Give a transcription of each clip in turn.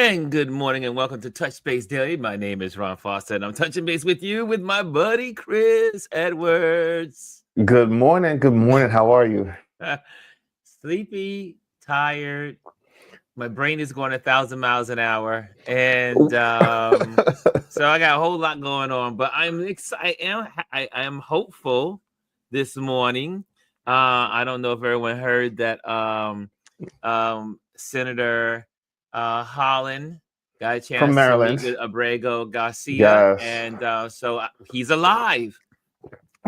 And good morning and welcome to Touch Base Daily. My name is Ron Foster and I'm touching base with you with my buddy Chris Edwards. Good morning. Good morning. How are you? Sleepy, tired. My brain is going 1,000 miles an hour. And so I got a whole lot going on, but I'm excited. I am hopeful this morning. I don't know if everyone heard that Senator Holland got a chance From Maryland. to meet with Abrego Garcia, Yes. and so he's alive.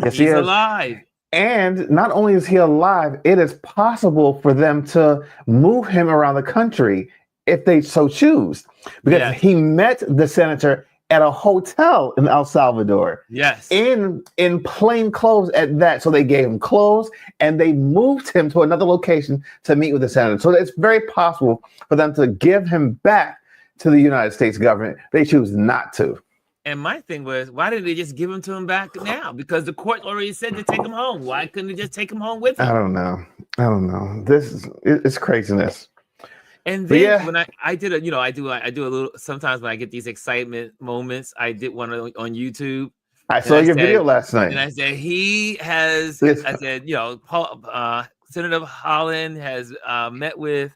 Yes, He's he is. alive. And not only is he alive, it is possible for them to move him around the country if they so choose. Because he met the senator at a hotel in El Salvador. Yes. In plain clothes at that. So they gave him clothes and they moved him to another location to meet with the senator. So it's very possible for them to give him back to the United States government. They choose not to. And my thing was, why didn't they just give him to him back now? Because the court already said to take him home. Why couldn't they just take him home with him? I don't know. It's craziness. And then when I did I do a little, sometimes when I get these excitement moments, I did one on YouTube. I saw your video last night. And I said, Senator Holland has met with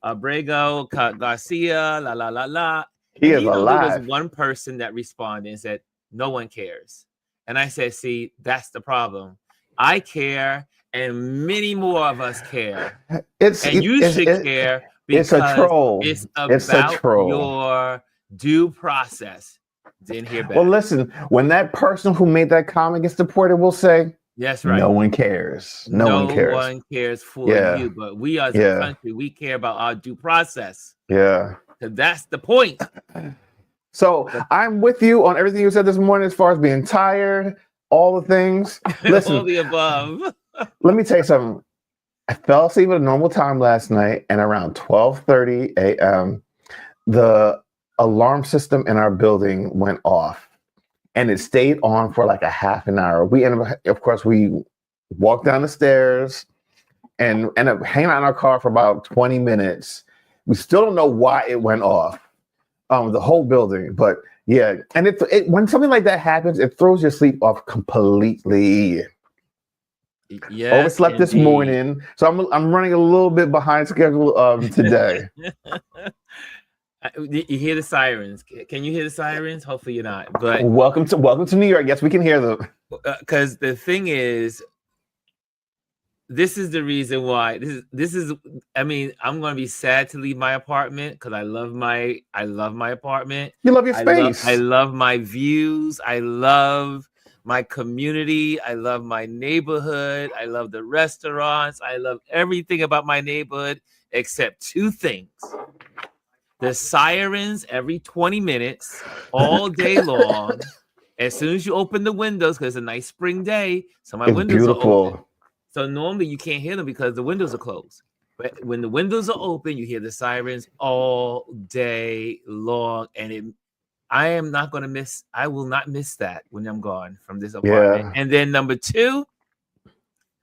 Abrego Garcia, la la la la. He is alive. There was one person that responded and said, no one cares. And I said, see, that's the problem. I care, and many more of us care. You should care because it's a troll. It's about your due process. Didn't hear back. Well, listen, when that person who made that comment gets deported will say, yes, right. No one cares. No one cares for you. But we as a country, we care about our due process. Yeah. That's the point. So I'm with you on everything you said this morning as far as being tired, all the things. Listen, all the above. Let me tell you something. I fell asleep at a normal time last night, and around 12:30 a.m., the alarm system in our building went off, and it stayed on for like a half an hour. We walked down the stairs and ended up hanging out in our car for about 20 minutes. We still don't know why it went off, the whole building. But yeah, and when something like that happens, it throws your sleep off completely. Yes, overslept this morning, so I'm running a little bit behind schedule today. You hear the sirens? Can you hear the sirens? Hopefully you're not. But welcome to New York. Yes, we can hear them. Because the thing is, this is the reason why. This is. I mean, I'm going to be sad to leave my apartment because I love my apartment. You love your space. I love my views. I love my community. I love my neighborhood. I love the restaurants. I love everything about my neighborhood except two things. The sirens every 20 minutes, all day long. As soon as you open the windows, because it's a nice spring day, so my windows are open. So normally you can't hear them because the windows are closed. But when the windows are open, you hear the sirens all day long. And I will not miss that when I'm gone from this apartment. And then number two,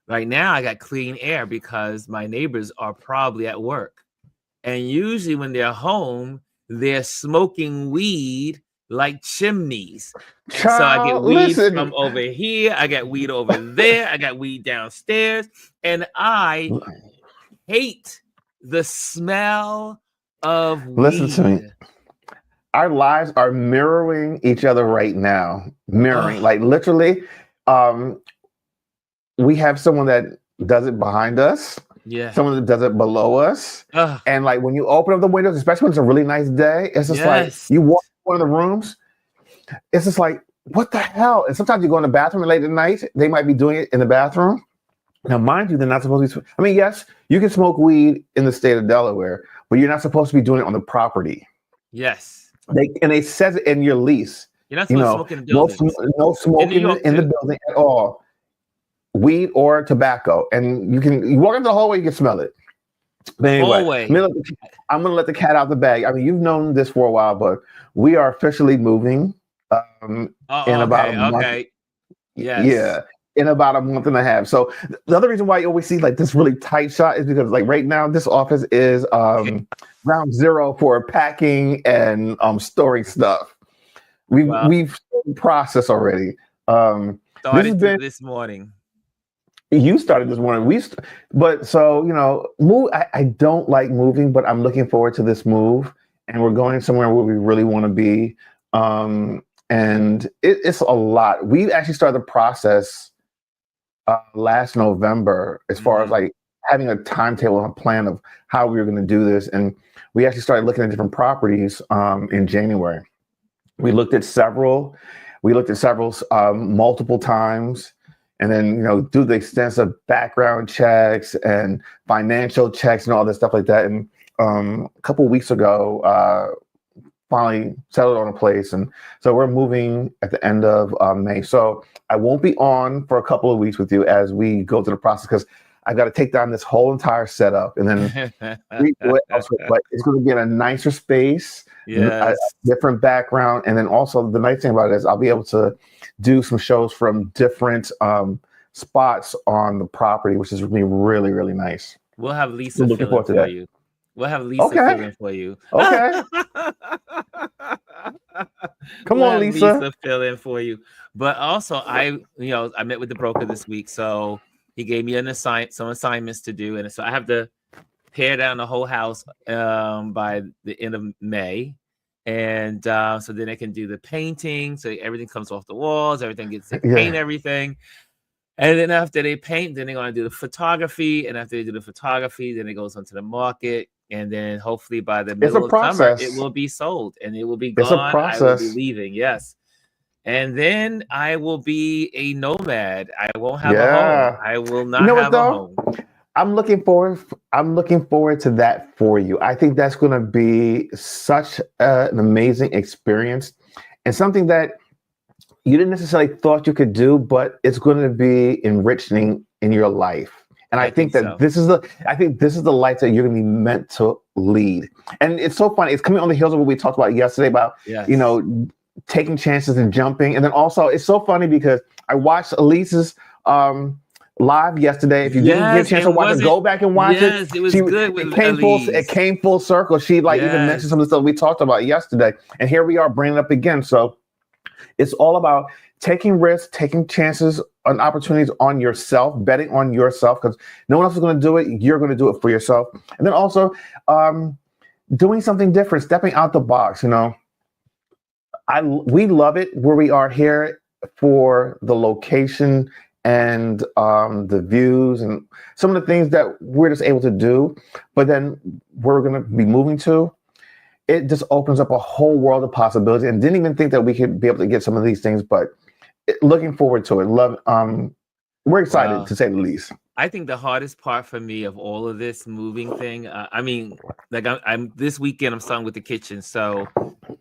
right now I got clean air because my neighbors are probably at work. And usually when they're home, they're smoking weed like chimneys. So I get weed from over here. I got weed over there. I got weed downstairs. And I hate the smell of weed. Listen to me. Our lives are mirroring each other right now. Like literally, we have someone that does it behind us. Yeah. Someone that does it below us. And like when you open up the windows, especially when it's a really nice day, it's just like you walk in one of the rooms, it's just like, what the hell? And sometimes you go in the bathroom late at night, they might be doing it in the bathroom. Now, mind you, they're not supposed to be. I mean, yes, you can smoke weed in the state of Delaware, but you're not supposed to be doing it on the property. Yes. They says it in your lease. You're not supposed to smoke in the building. No smoking in the building at all. Weed or tobacco, and you walk into the hallway, you can smell it. But anyway, I'm gonna let the cat out the bag. I mean, you've known this for a while, but we are officially moving in about a month. Yes. Yeah, in about a month and a half. So the other reason why you always see like this really tight shot is because like right now this office is ground zero for packing and storing stuff. Well, We've processed already. This has started been this morning. you started this morning. But so move. I don't like moving, but I'm looking forward to this move, and we're going somewhere where we really want to be. And it's a lot. We actually started the process last November as far as Mhm. like having a timetable and a plan of how we were going to do this, and we actually started looking at different properties in January. We looked at several. We looked at several multiple times, and then do the extensive background checks and financial checks and all this stuff like that. And a couple of weeks ago, finally settled on a place, and so we're moving at the end of May. So I won't be on for a couple of weeks with you as we go through the process because I got to take down this whole entire setup and then redo it elsewhere. But it's going to be in a nicer space, a Yes. different background, and then also the nice thing about it is I'll be able to do some shows from different spots on the property, which is going to be really, really nice. We'll have I'm Lisa looking filling forward to for that. you. We'll have Lisa Okay, filling for you. okay, come We'll on, have Lisa. Lisa fill in for you. But also, I met with the broker this week, so he gave me some assignments to do, and so I have to tear down the whole house by the end of May, and so then I can do the painting, so everything comes off the walls, they paint Yeah, everything, and then after they paint, then they're going to do the photography, and after they do the photography, then it goes onto the market, and then hopefully by the it's a middle of summer, it process. will be sold and it will be It's a gone. I will be process. leaving, yes. And then I will be a nomad. I won't have a home. Yeah. I will You not know what have a though? home. I'm looking forward to that for you. I think that's going to be such an amazing experience and something that you didn't necessarily thought you could do, but it's going to be enriching in your life. And I I think think that so. this is the life that you're going to be meant to lead. And it's so funny. It's coming on the heels of what we talked about yesterday about, you Yes. know, taking chances and jumping. And then also it's so funny because I watched Elise's live yesterday. If you didn't get a Yes, chance to and watch it, wasn't go back and watch it. yes, it was good with It Elise. came full circle. She like even mentioned some Yes. of the stuff we talked about yesterday. And here we are bringing it up again. So it's all about taking risks, taking chances and opportunities on yourself, betting on yourself because no one else is going to do it. You're going to do it for yourself. And then also doing something different, stepping out the box. We love it where we are here for the location and the views and some of the things that we're just able to do. But then we're going to be moving to it just opens up a whole world of possibility and didn't even think that we could be able to get some of these things, but looking forward to it. We're excited Well, to say the least. I think the hardest part for me of all of this moving thing, I mean, like I'm this weekend I'm starting with the kitchen, so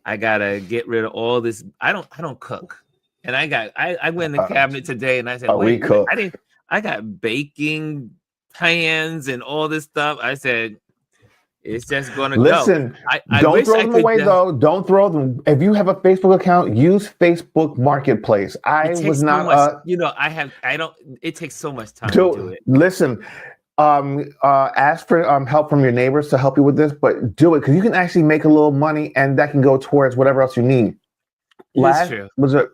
I gotta get rid of all this. I don't cook, and I went in the Uh, cabinet today and I said, we wait, I cook. didn't. I got baking pans and all this stuff. I said it's just gonna go. Listen, I don't wish throw I them could. away though. Don't throw them. If you have a Facebook account, use Facebook Marketplace. It I was takes so not much. I don't. It takes so much time to do do it. listen. Ask for help from your neighbors to help you with this, but do it because you can actually make a little money and that can go towards whatever else you need. It is Last true. was it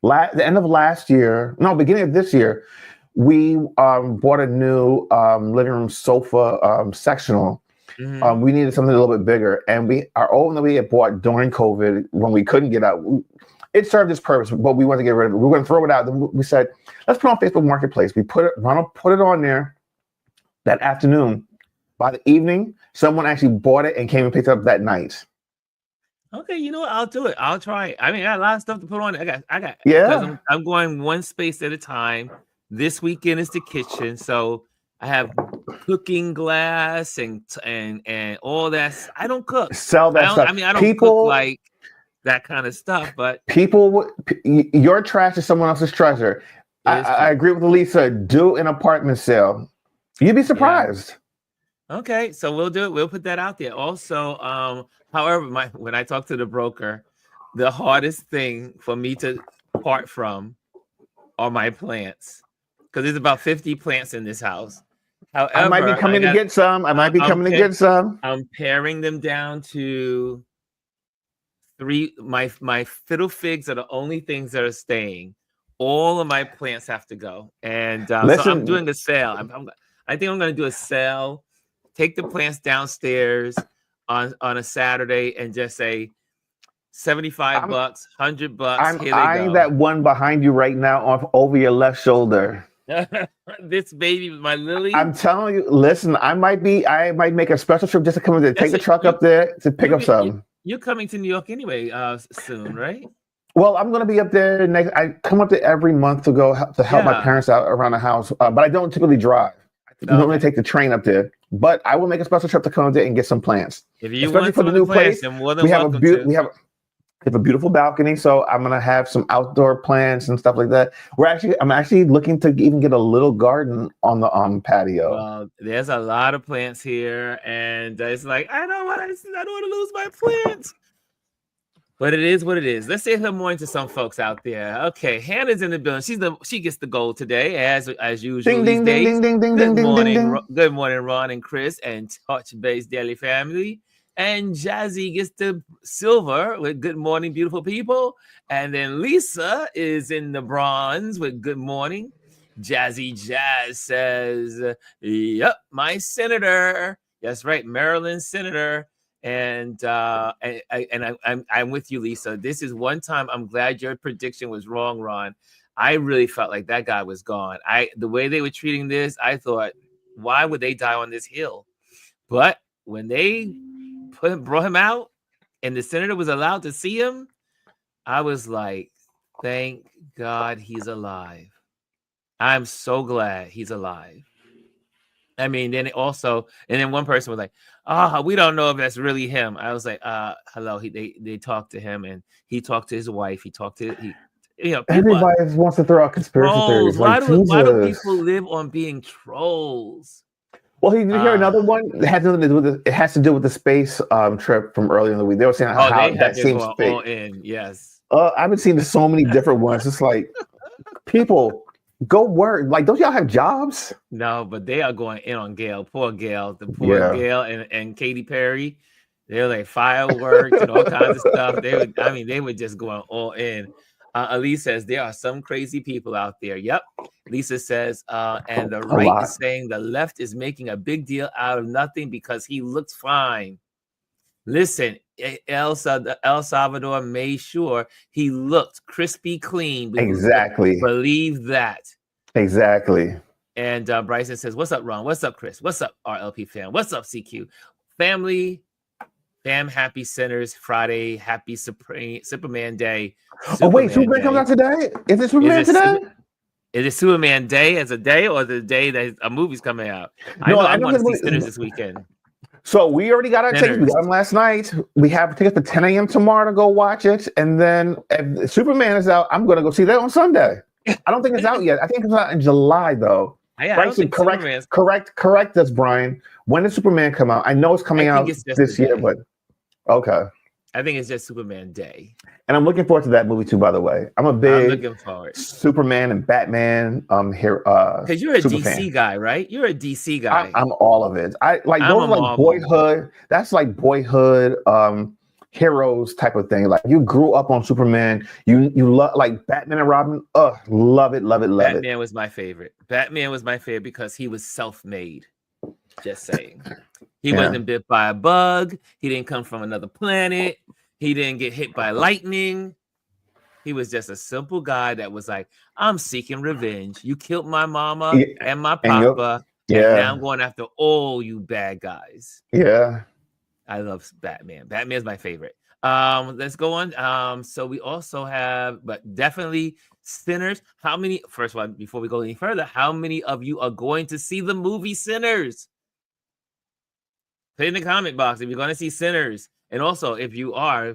the end of last year? No, beginning of this year, we bought a new living room sofa sectional. Hmm. We needed something a little bit bigger, and our old one that we had bought during COVID when we couldn't get out. It served its purpose, but we wanted to get rid of it. We were going to throw it out. Then we said, let's put it on Facebook Marketplace. Ronald put it on there that afternoon. By the evening, someone actually bought it and came and picked it up that night. Okay, you know what? I'll do it. I'll try it. I mean, I got a lot of stuff to put on. Because Yeah. I'm going one space at a time. This weekend is the kitchen, so I have cooking glass and all that. I don't cook. Sell I that don't. stuff. I mean, I don't cook People like that kind of stuff, but your trash is someone else's treasure. it is I true. agree with Lisa. Do an apartment sale. You'd be Yeah. surprised. Okay, so we'll do it. We'll put that out there. Also, however, when I talk to the broker, the hardest thing for me to part from are my plants. because there's about 50 plants in this house. I might be However, coming to get some. I might be coming to get some. I'm paring them down to 3. My fiddle figs are the only things that are staying. All of my plants have to go, and so I'm Listen, doing a sale. I think I'm going to do a sale. Take the plants downstairs on a Saturday and just say $75, $100. Here they eyeing go. that one behind you right now over your left shoulder. This baby, my lily. I'm telling you, listen, I might make a special trip just to come in there, take the truck up there to pick up some. You're coming to New York anyway, soon, right? Well, I'm going to be up there next. I come up there every month to go to help my parents out around the house, but I don't typically drive. I normally take the train up there, but I will make a special trip to come up there and get some plants. If you especially want for the new place, we have a beautiful balcony, so I'm gonna have some outdoor plants and stuff like that. I'm actually looking to even get a little garden on the patio. Well, there's a lot of plants here, and it's like I don't want to lose my plants. But it is what it is. Let's say good morning to some folks out there. Okay, Hannah's in the building. She gets the gold today, as usual. Ding ding ding ding ding ding ding ding ding. Good morning, Ron and Chris and Touch Base Daily Family. And Jazzy gets the silver with good morning, beautiful people. And then Lisa is in the bronze with good morning. Jazzy Jazz says, "Yep, my senator." That's right, Maryland senator. And I'm with you, Lisa. This is one time I'm glad your prediction was wrong, Ron. I really felt like that guy was gone. The way they were treating this, I thought, why would they die on this hill? But when they brought him out and the senator was allowed to see him, I was like, thank God he's alive. I'm so glad he's alive. I mean, then one person was like, we don't know if that's really him. I was like, hello. They talked to him and he talked to his wife. Everybody wants to throw out conspiracy theories. Why do people live on being trolls? Well, did you hear another one? It has to do with the space trip from earlier in the week. They were saying how that seems fake. All in, yes. I've been seeing so many different ones. It's like people. Go work. Like, don't y'all have jobs? No, but they are going in on Gail. Poor Gail. Gail and Katy Perry. They're like fireworks and all kinds of stuff. They were just going all in. Elise says there are some crazy people out there. Yep. Lisa says, and the right is saying the left is making a big deal out of nothing because he looks fine. Listen, El Salvador made sure he looked crispy clean. Exactly. Believe that. Exactly. And Bryson says, what's up, Ron? What's up, Chris? What's up, RLP fam? What's up, CQ? Family, fam, happy Sinners Friday. Happy Superman Day. Superman comes out today? Is it Superman today? Is it Superman Day as a day or the day that a movie's coming out? I want to see Sinners this weekend. So we already got our tickets. We got them last night. We have tickets for 10 a.m. tomorrow to go watch it. And then if Superman is out, I'm going to go see that on Sunday. I don't think it's out yet. I think it's out in July, though. Correct us, Brian. When does Superman come out? I know it's coming out this year, but okay. I think it's just Superman Day. And I'm looking forward to that movie too, by the way. I'm looking forward. Superman and Batman here. Because you're a DC guy, right? You're a DC guy. I'm all of it. Those are like boyhood. That's like boyhood heroes type of thing. Like you grew up on Superman. You love like Batman and Robin. Love it. Batman was my favorite. Batman was my favorite because he was self-made. Just saying. He wasn't bit by a bug. He didn't come from another planet. He didn't get hit by lightning. He was just a simple guy that was like, I'm seeking revenge. You killed my mama and my papa. And now I'm going after all you bad guys. Yeah. I love Batman. Batman's my favorite. Let's go on. So we also have, but definitely Sinners. First one, before we go any further, how many of you are going to see the movie Sinners? Put in the comment box if you're going to see Sinners. And also, if you're by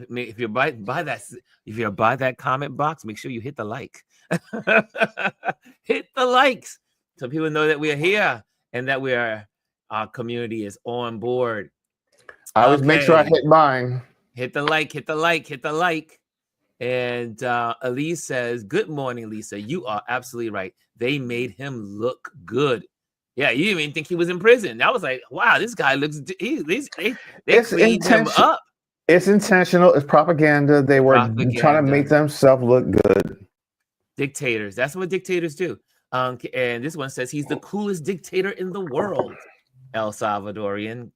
that comment box, make sure you hit the like. Hit the likes so people know that we're here and that our community is on board. I always make sure I hit mine. Hit the like. And Elise says, "Good morning, Lisa. You are absolutely right. They made him look good. Yeah, you didn't even think he was in prison. I was like, wow, this guy looks. They It's cleaned him intention. up. It's intentional. It's propaganda. They were trying to make Propaganda. themselves look good. Dictators. That's what dictators do. And this one says he's the coolest dictator in the world. El Salvadorian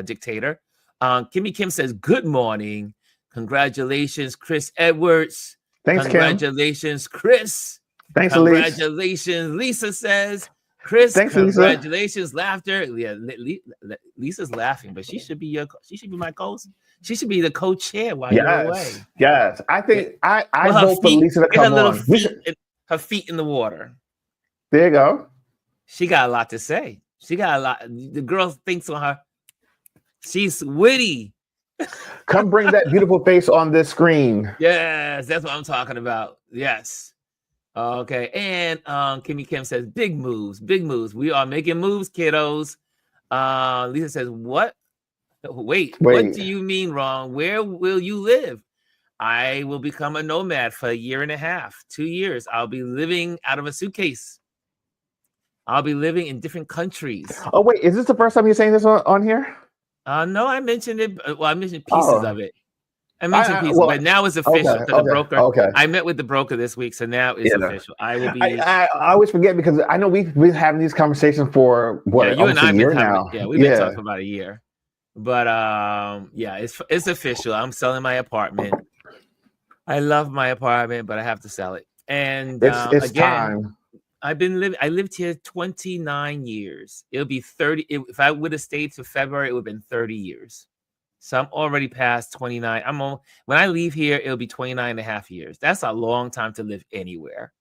dictator. Kimmy Kim says, good morning. Congratulations, Chris Edwards. Thanks, Kim. Congratulations, Chris. Thanks, Elise. Congratulations, Lisa says. Chris, Thanks, congratulations, laughter. Yeah, Lisa's laughing, but she should be my co-host. She should be the co-chair while you're away. Yes. I think I vote for feet, Lisa to come on. Her feet in the water. There you go. She got a lot to say. She got a lot. The girl thinks on her. She's witty. Come bring that beautiful face on this screen. Yes, that's what I'm talking about. Yes. Okay. And Kimmy Kim says, big moves, big moves. We are making moves, kiddos. Lisa says, what? Wait, what do you mean wrong? Where will you live? I will become a nomad for a year and a half, 2 years. I'll be living out of a suitcase. I'll be living in different countries. Oh, wait, is this the first time you're saying this on here? No, I mentioned it. Well, I mentioned pieces of it. I mentioned pieces, but now it's official because the broker. Okay. I met with the broker this week, so now it's official. I will be. I always forget because I know we've been having these conversations for what? You and I have been now. Yeah, we've been talking for about a year. But yeah, it's official. I'm selling my apartment. I love my apartment, but I have to sell it. And it's again, time. I lived here 29 years. It'll be 30. If I would have stayed to February, it would have been 30 years. So I'm already past 29. When I leave here, it'll be 29 and a half years. That's a long time to live anywhere.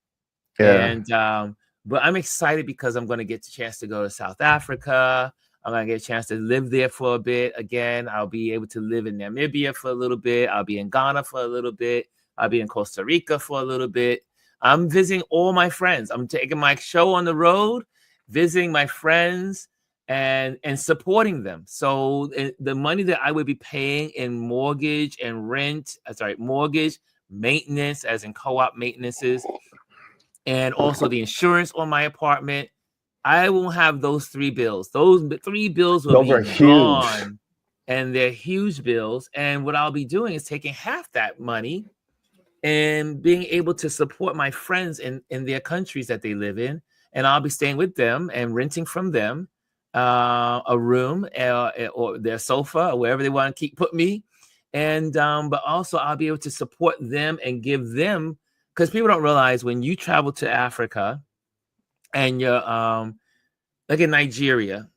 Yeah. And but I'm excited because I'm going to get the chance to go to South Africa. I'm going to get a chance to live there for a bit. Again, I'll be able to live in Namibia for a little bit. I'll be in Ghana for a little bit. I'll be in Costa Rica for a little bit. I'm visiting all my friends. I'm taking my show on the road, visiting my friends and supporting them. So the money that I would be paying in mortgage and rent, mortgage, maintenance, as in co-op maintenances, and also the insurance on my apartment, I won't have those 3 bills. Those 3 bills will be gone, huge. And they're huge bills. And what I'll be doing is taking half that money and being able to support my friends in their countries that they live in. And I'll be staying with them and renting from them a room or their sofa or wherever they want to put me. And but also I'll be able to support them and give them, because people don't realize when you travel to Africa and you're like in Nigeria,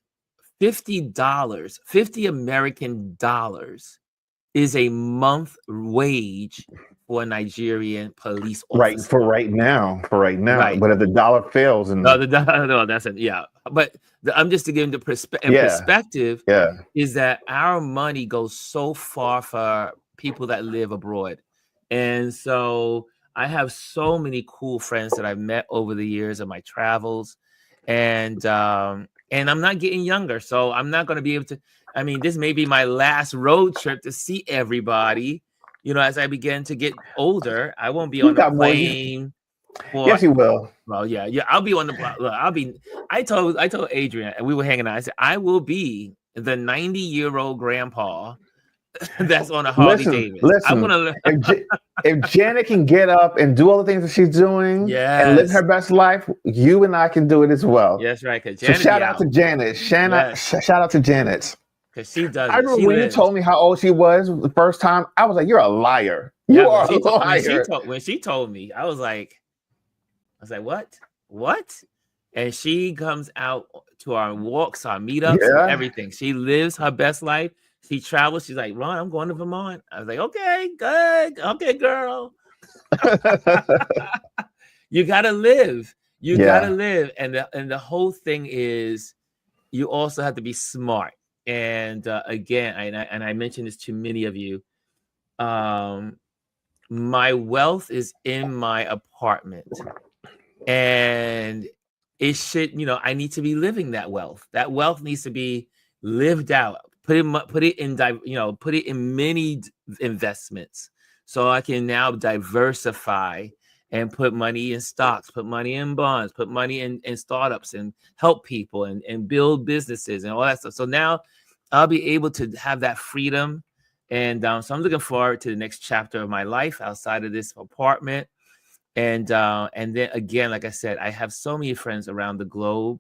$50 American dollars is a month wage for a Nigerian police officer. Right, for right now. Right. But if the dollar fails and no, that's it. Yeah. But I'm just to give them the perspective is that our money goes so far for people that live abroad. And so I have so many cool friends that I've met over the years of my travels. And I'm not getting younger, so I'm not going to be able to. I mean, this may be my last road trip to see everybody. You know, as I begin to get older, I won't be on the plane. Yes, you will. Well, yeah. I'll be on the. I told Adrian, and we were hanging out. I said, I will be the 90-year-old grandpa that's on a Harley Davidson. Listen, I'm gonna if Janet can get up and do all the things that she's doing and live her best life, you and I can do it as well. Yes, right. So shout out to Janet. Shout out to Janet. Because she does. I remember when you told me how old she was the first time. I was like, "You're a liar. You are a liar." When she told me, I was like, "What?" And she comes out to our walks, our meetups, everything. She lives her best life. She travels. She's like, Ron, I'm going to Vermont. I was like, okay, good. Okay, girl. You got to live. You got to live. And the whole thing is you also have to be smart. And again, I mentioned this to many of you. My wealth is in my apartment. And it should, I need to be living that wealth. That wealth needs to be lived out. Put it in many investments so I can now diversify and put money in stocks, put money in bonds, put money in startups and help people and build businesses and all that stuff. So now I'll be able to have that freedom. And so I'm looking forward to the next chapter of my life outside of this apartment. And then again, like I said, I have so many friends around the globe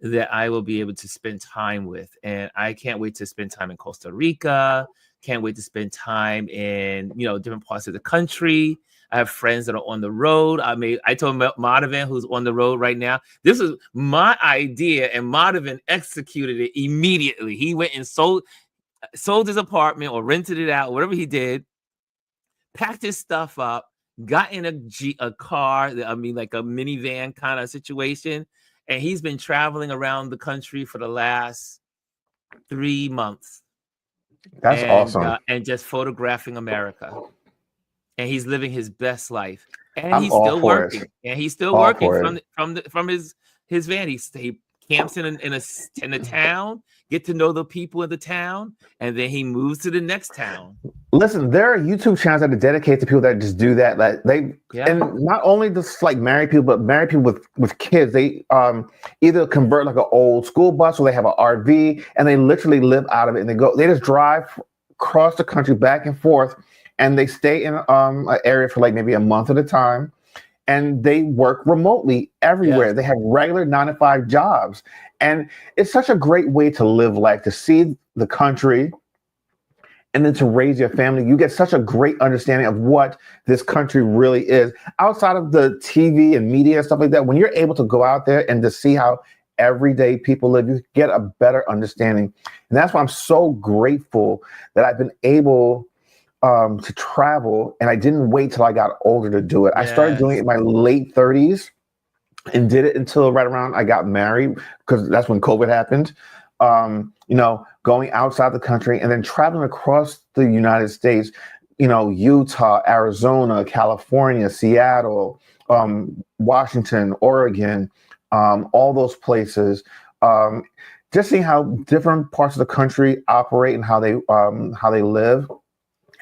that I will be able to spend time with. And I can't wait to spend time in Costa Rica. Can't wait to spend time in, different parts of the country. I have friends that are on the road. I told Madhavan, who's on the road right now, this is my idea, and Madhavan executed it immediately. He went and sold his apartment or rented it out, whatever he did, packed his stuff up, got in a car, like a minivan kind of situation, and he's been traveling around the country for the last 3 months. That's awesome. And just photographing America. And he's living his best life. And I'm he's all still for working. it. And he's still All working for it. from his van. He camps in a town, get to know the people in the town, and then he moves to the next town. Listen, there are YouTube channels that are dedicated to people that just do that. Like and not only just like married people, but married people with kids. They either convert like an old school bus, or they have an RV, and they literally live out of it. And they just drive across the country back and forth, and they stay in an area for like maybe a month at a time. And they work remotely everywhere. They have regular 9-to-5 jobs. And it's such a great way to live life, to see the country and then to raise your family. You get such a great understanding of what this country really is outside of the TV and media and stuff like that. When you're able to go out there and to see how everyday people live, you get a better understanding. And that's why I'm so grateful that I've been able to travel, and I didn't wait till I got older to do it. I started doing it in my late 30s and did it until right around I got married, because that's when COVID happened. Going outside the country and then traveling across the United States, Utah, Arizona, California, Seattle, Washington, Oregon, all those places. Just seeing how different parts of the country operate and how they live.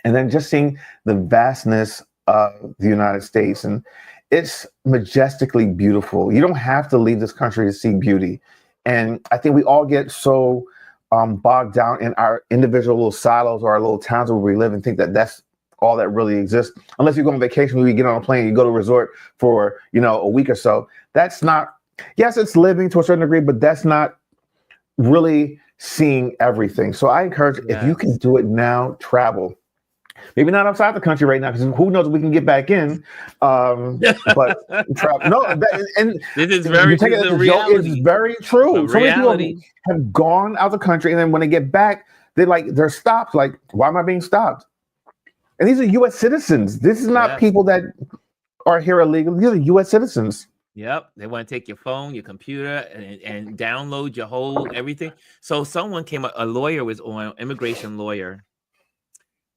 And then just seeing the vastness of the United States. And it's majestically beautiful. You don't have to leave this country to see beauty. And I think we all get so bogged down in our individual little silos or our little towns where we live and think that that's all that really exists. Unless you go on vacation, where you get on a plane, you go to a resort for, a week or so. That's not, yes, it's living to a certain degree, but that's not really seeing everything. So I encourage, if you can do it now, travel. Maybe not outside the country right now, because who knows if we can get back in. But no, and this is very it's very true. So many people have gone out the country, and then when they get back, they're stopped. Like, why am I being stopped? And these are U.S. citizens. This is not people that are here illegally. These are U.S. citizens. Yep, they want to take your phone, your computer, and download your whole everything. So someone a lawyer was on, immigration lawyer,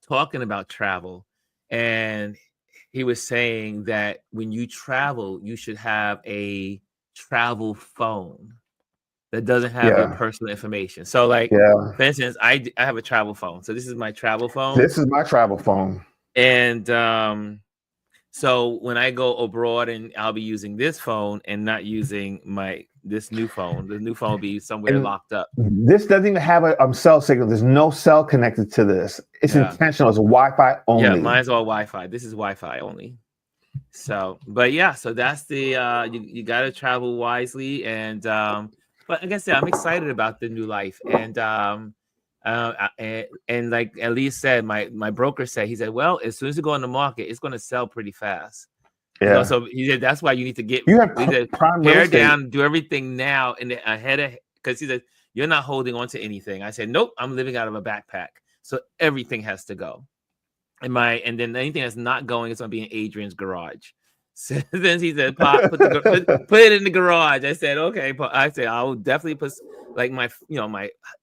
talking about travel, and he was saying that when you travel, you should have a travel phone that doesn't have your personal information. So for instance, I have a travel phone. So this is my travel phone. This is my travel phone. And so when I go abroad, and I'll be using this phone and not using this new phone. The new phone will be somewhere locked up. This doesn't even have a cell signal. There's no cell connected to this. It's intentional. It's Wi-Fi only. Yeah, mine's all Wi-Fi. This is Wi-Fi only. So, but so that's the you got to travel wisely. And but like I said, I'm excited about the new life. And like Elise said, my broker said, he said, well, as soon as you go on the market, it's going to sell pretty fast. Yeah. So he said that's why you need to get hair down, do everything now, and ahead of, because he said you're not holding on to anything. I said, nope, I'm living out of a backpack, so everything has to go. And then anything that's not going is going to be in Adrian's garage. So then he said, Pop, put it in the garage. I said, okay. I said I will definitely put like my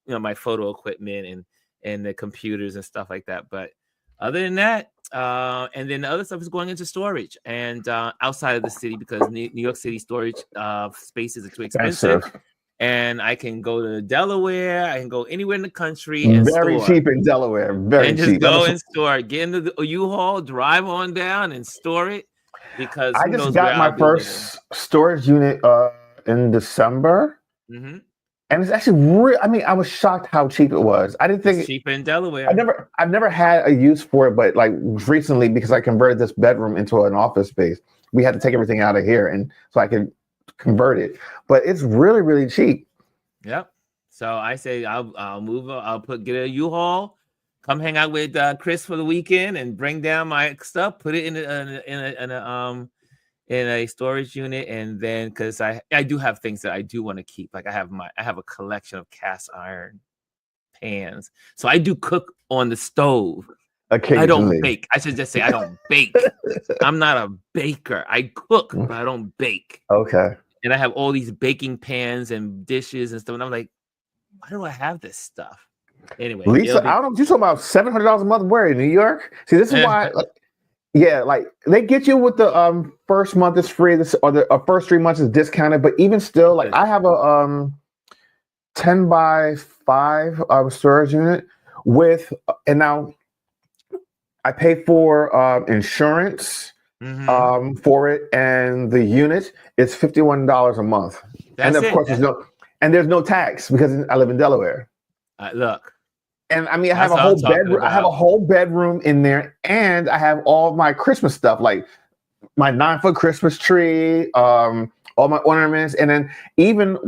my photo equipment and the computers and stuff like that. But other than that, and then the other stuff is going into storage and outside of the city, because New York City storage spaces are too expensive. and I can go to Delaware. I can go anywhere in the country and Very store, cheap in Delaware. Very and just cheap. go and store. Get into the U-Haul, drive on down, and store it, because I who just knows where got my I'll be living. first storage unit in December. Hmm. And it's actually real. I mean, I was shocked how cheap it was. I didn't It's think cheaper in Delaware. I've never had a use for it, but like recently, because I converted this bedroom into an office space, we had to take everything out of here, and so I could convert it. But it's really, really cheap. Yep. So I say I'll move. I'll get a U-Haul. Come hang out with Chris for the weekend and bring down my stuff. Put it in a storage unit, and then because I do have things that I do want to keep. Like I have a collection of cast iron pans. So I do cook on the stove. I don't Occasionally. bake. I should just say I don't bake. I'm not a baker. I cook, but I don't bake. Okay. And I have all these baking pans and dishes and stuff. And I'm like, why do I have this stuff? Anyway, Lisa, I don't know what you're talking about. $700 a month where in New York? See, this is why. Yeah, like they get you with the first month is free, or the first 3 months is discounted. But even still, like I have a 10 by 5 storage unit with, and now I pay for insurance for it, and the unit is $51 a month. That's and of course, there's no tax because I live in Delaware. Look. And I mean, I have a whole bedroom. I have a whole bedroom in there, and I have all my Christmas stuff, like my 9-foot Christmas tree, all my ornaments, and then even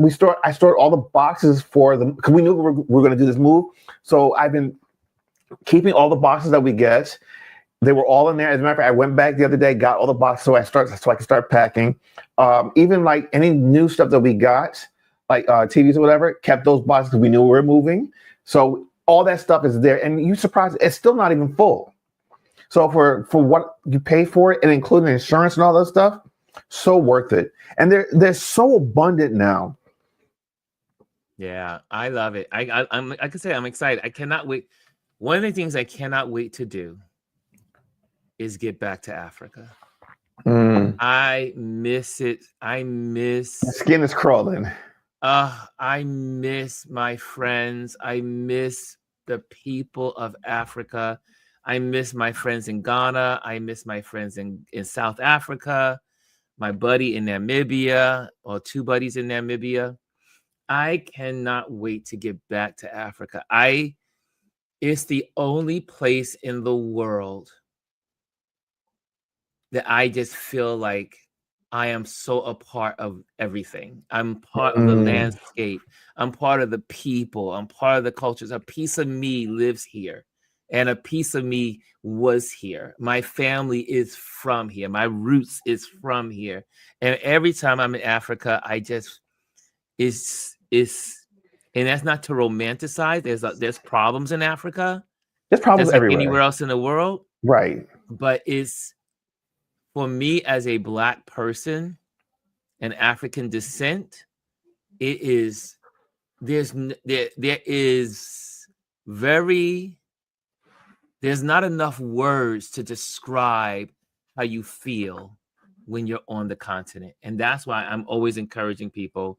I stored all the boxes for them because we knew we were going to do this move. So I've been keeping all the boxes that we get. They were all in there. As a matter of fact, I went back the other day, got all the boxes so I can start packing. Even like any new stuff that we got, like TVs or whatever, kept those boxes because we knew we were moving. So all that stuff is there, and you're surprised it's still not even full. So for what you pay for it, and including insurance and all that stuff, so worth it. And they're so abundant now. Yeah, I love it. I'm like I said, I'm excited. I cannot wait. One of the things I cannot wait to do is get back to Africa. I miss it. I miss. My skin is crawling. I miss my friends. I miss the people of Africa. I miss my friends in Ghana. I miss my friends in South Africa. My buddy in Namibia, or 2 buddies in Namibia. I cannot wait to get back to Africa. It's the only place in the world that I just feel like I am so a part of everything. I'm part of the landscape. I'm part of the people. I'm part of the cultures. A piece of me lives here, and a piece of me was here. My family is from here. My roots is from here. And every time I'm in Africa, I just and that's not to romanticize. There's problems in Africa. There's problems like everywhere. Anywhere else in the world. Right. But it's, for me as a Black person and African descent, it is, there's not enough words to describe how you feel when you're on the continent. And that's why I'm always encouraging people,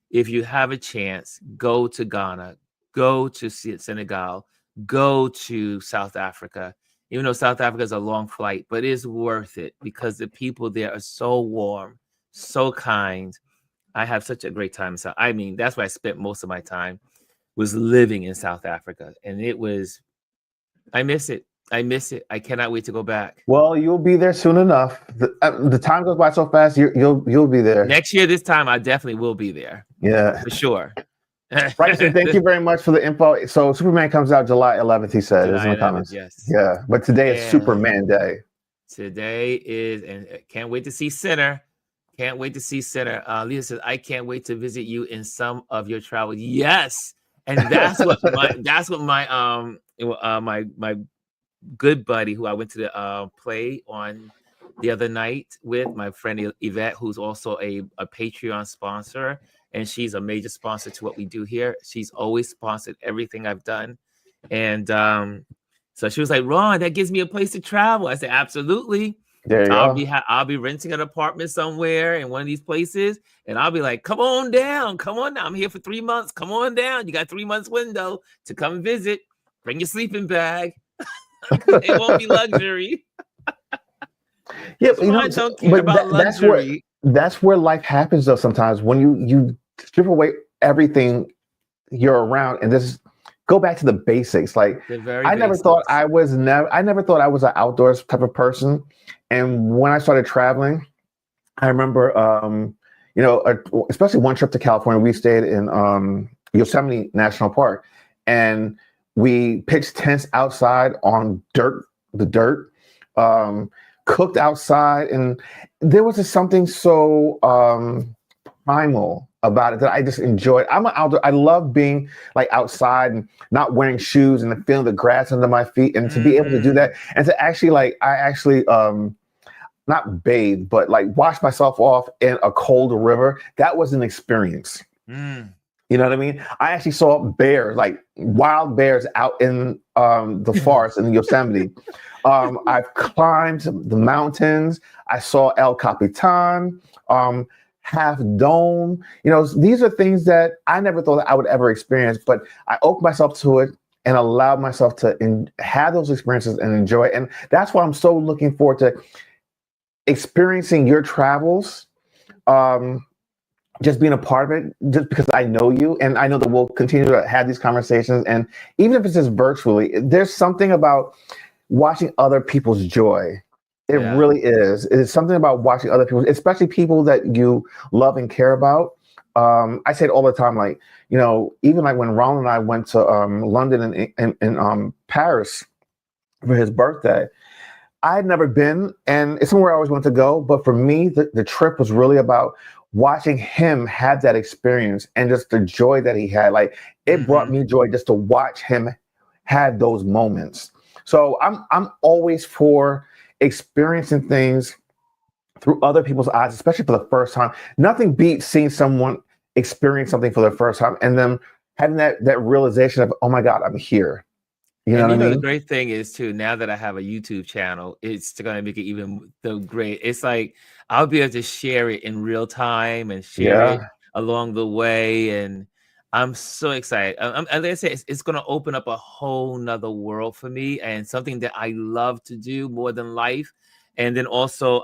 if you have a chance, go to Ghana, go to Senegal, go to South Africa. Even though South Africa is a long flight, but it's worth it because the people there are so warm, so kind. I have such a great time. So, I mean, that's where I spent most of my time, was living in South Africa. And I miss it. I miss it. I cannot wait to go back. Well, you'll be there soon enough. The time goes by so fast. You'll be there next year. This time, I definitely will be there. Yeah, for sure. Bryson, thank you very much for the info. So Superman comes out July 11th. He said, July 11th, yes. Yeah, but today is Superman Day. Today is, and can't wait to see Sinner. Can't wait to see Sinner. Lisa says, I can't wait to visit you in some of your travels. Yes, and that's what my good buddy who I went to the play on the other night with, my friend Yvette, who's also a Patreon sponsor, and she's a major sponsor to what we do here. She's always sponsored everything I've done. And so she was like, Ron, that gives me a place to travel. I said, absolutely. There you go. I'll be renting an apartment somewhere in one of these places, and I'll be like, come on down, come on down. I'm here for 3 months. Come on down. You got 3 months window to come visit. Bring your sleeping bag. It won't be luxury. Yeah, I don't care about luxury. that's where life happens though. Sometimes when you strip away everything you're around, and this go back to the basics. Like The very I never thought basics. I never thought I was an outdoors type of person, and when I started traveling, I remember especially one trip to California, we stayed in Yosemite National Park, and we pitched tents outside on the dirt, cooked outside, and there was just something so primal about it that I just enjoyed. I'm an outdoor. I love being like outside and not wearing shoes and feeling the grass under my feet, and to be able to do that, and to actually I actually not bathe, but like wash myself off in a cold river. That was an experience. You know what I mean? I actually saw bears, like wild bears, out in the forest in Yosemite. I've climbed the mountains. I saw El Capitan, Half Dome. These are things that I never thought that I would ever experience, but I opened myself to it and allowed myself to have those experiences and enjoy it. And that's why I'm so looking forward to experiencing your travels. Just being a part of it, just because I know you, and I know that we'll continue to have these conversations. And even if it's just virtually, there's something about watching other people's joy. It really is. It's something about watching other people, especially people that you love and care about. I say it all the time, like, even like when Ronald and I went to London and Paris for his birthday, I had never been, and it's somewhere I always wanted to go. But for me, the trip was really about watching him have that experience and just the joy that he had. Like it brought me joy just to watch him have those moments. So I'm always for experiencing things through other people's eyes, especially for the first time. Nothing beats seeing someone experience something for the first time and then having that realization of, oh my God, I'm here. You know what I mean? The great thing is too, now that I have a YouTube channel, it's going to make it even the great. It's like I'll be able to share it in real time and share it along the way, and I'm so excited. Like I said, it's going to open up a whole nother world for me, and something that I love to do more than life. And then also,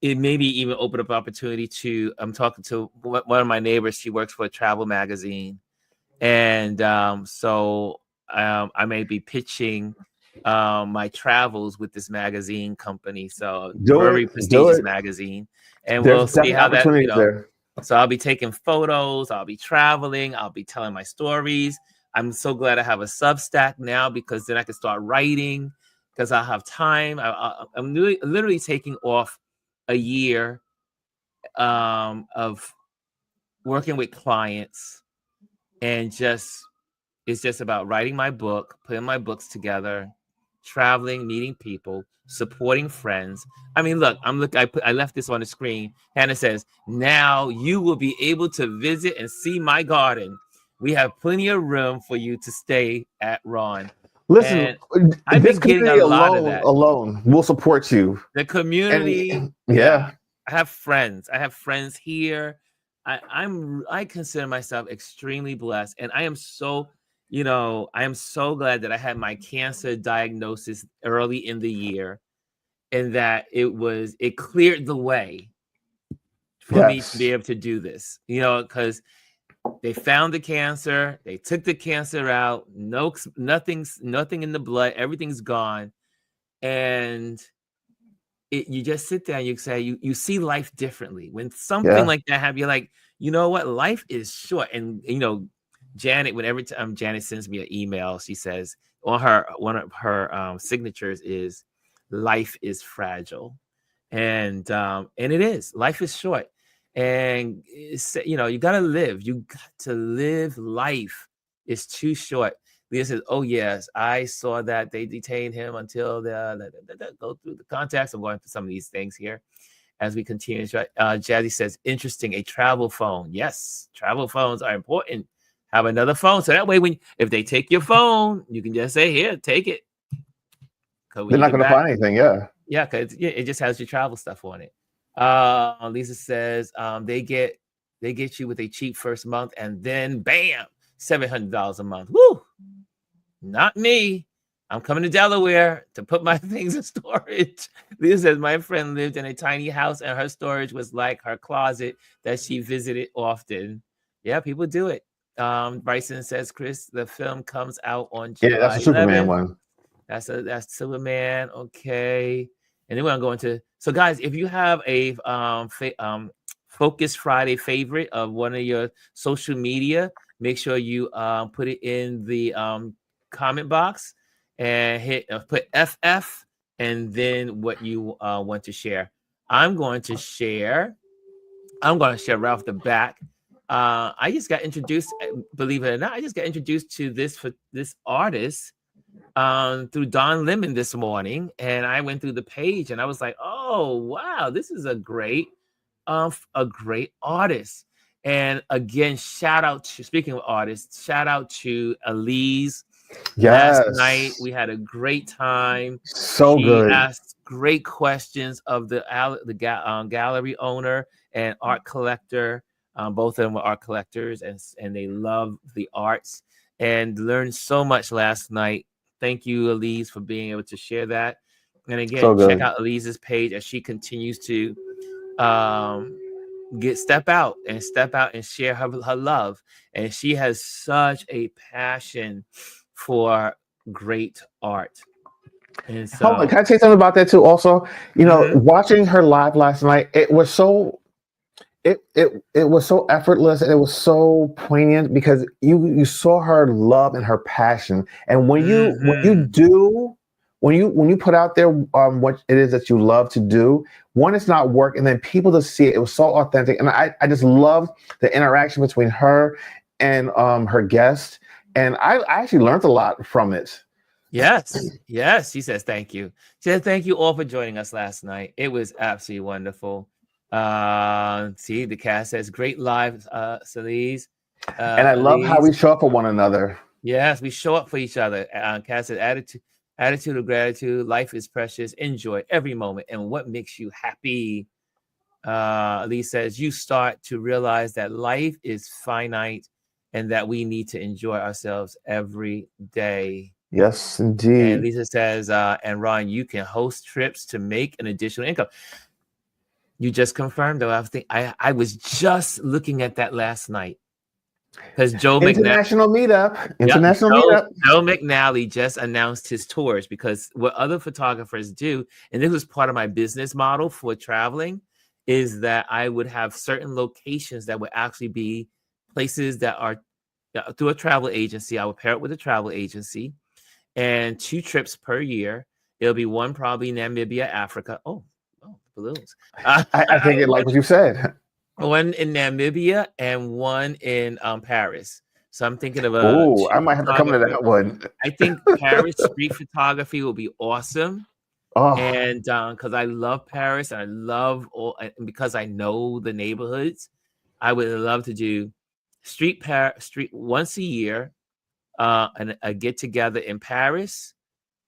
it maybe even open up opportunity to. I'm talking to one of my neighbors. She works for a travel magazine, and so. I may be pitching my travels with this magazine company. So very prestigious magazine. And we'll see how that, there. So I'll be taking photos, I'll be traveling, I'll be telling my stories. I'm so glad I have a Substack now, because then I can start writing, because I'll have time. I'm literally taking off a year of working with clients, and it's just about writing my book, putting my books together, traveling, meeting people, supporting friends. I mean, look, I left this on the screen. Hannah says, now you will be able to visit and see my garden. We have plenty of room for you to stay at Ron. Listen, I've been getting a lot of that. Alone, we'll support you. The community. And, yeah. I have friends. I have friends here. I consider myself extremely blessed. And I am so glad that I had my cancer diagnosis early in the year, and that it cleared the way for me to be able to do this, because they found the cancer, they took the cancer out, nothing in the blood, everything's gone. And you just sit there and you say, you see life differently. When something like that happens, you're like, you know what? Life is short. And, Janet, whenever Janet sends me an email, she says one of her signatures is "Life is fragile," and it is. Life is short, and you gotta live. You got to live life. It's too short. Leah says, "Oh yes, I saw that they detained him until go through the contacts." I'm going through some of these things here as we continue. Jazzy says, "Interesting. A travel phone. Yes, travel phones are important. Have another phone, so that way if they take your phone, you can just say, here, take it. They're not going to find anything. Yeah, because it just has your travel stuff on it. Lisa says they get you with a cheap first month, and then bam, $700 a month. Woo! Not me. I'm coming to Delaware to put my things in storage. Lisa says my friend lived in a tiny house, and her storage was like her closet that she visited often. Yeah, people do it. Bryson says, Chris, the film comes out on Yeah, that's July a Superman 11th. one. That's Superman. Okay. And then we're gonna go into, so guys, if you have a Focus Friday favorite of one of your social media, make sure you put it in the comment box and hit put FF and then what you want to share. I'm going to share right off the back. I just got introduced, believe it or not, I just got introduced to this artist through Don Lemon this morning, and I went through the page and I was like, oh wow, this is a great artist. And again, shout out to, speaking of artists, shout out to Elise. Last night Yes. we had a great time. So She good. asked great questions of the gallery owner and art collector. Both of them were art collectors, and they love the arts and learned so much last night. Thank you, Elise, for being able to share that. And again, So check good. out Elise's page as she continues to step out and share her love. And she has such a passion for great art. And Hold on, so, can I say something about that too? Also, mhm. watching her live last night, it was so it was so effortless and it was so poignant because you saw her love and her passion. And Mhm. when you put out there what it is that you love to do, one, it's not work, and then people to see it. It was so authentic, and I just loved the interaction between her and her guest, and I actually learned a lot from it. Yes, yes. She says thank you. She said thank you all for joining us last night. It was absolutely wonderful. See, the cast says great live, Celise. And I love how Elise. we show up for one another. Yes, we show up for each other. Cass said attitude of gratitude. Life is precious. Enjoy every moment and what makes you happy. Elise says you start to realize that life is finite and that we need to enjoy ourselves every day. Yes, And indeed. Lisa says, and Ron, you can host trips to make an additional income. You just confirmed, though. I was just looking at that last night because Joe McNabb. International meetup. Yeah, International meetup. Joe McNally just announced his tours because what other photographers do, and this was part of my business model for traveling, is that I would have certain locations that would actually be places that are through a travel agency. I would pair it with a travel agency and 2 trips per year. It'll be one probably Namibia, Africa. Oh, balloons. I think it like what you said. One in Namibia and one in Paris. So I'm thinking of a Oh, I street might have to come to photographer. that one. I think Paris street photography will be awesome. Oh, And because I love Paris and I love and because I know the neighborhoods, I would love to do street once a year, and a get together in Paris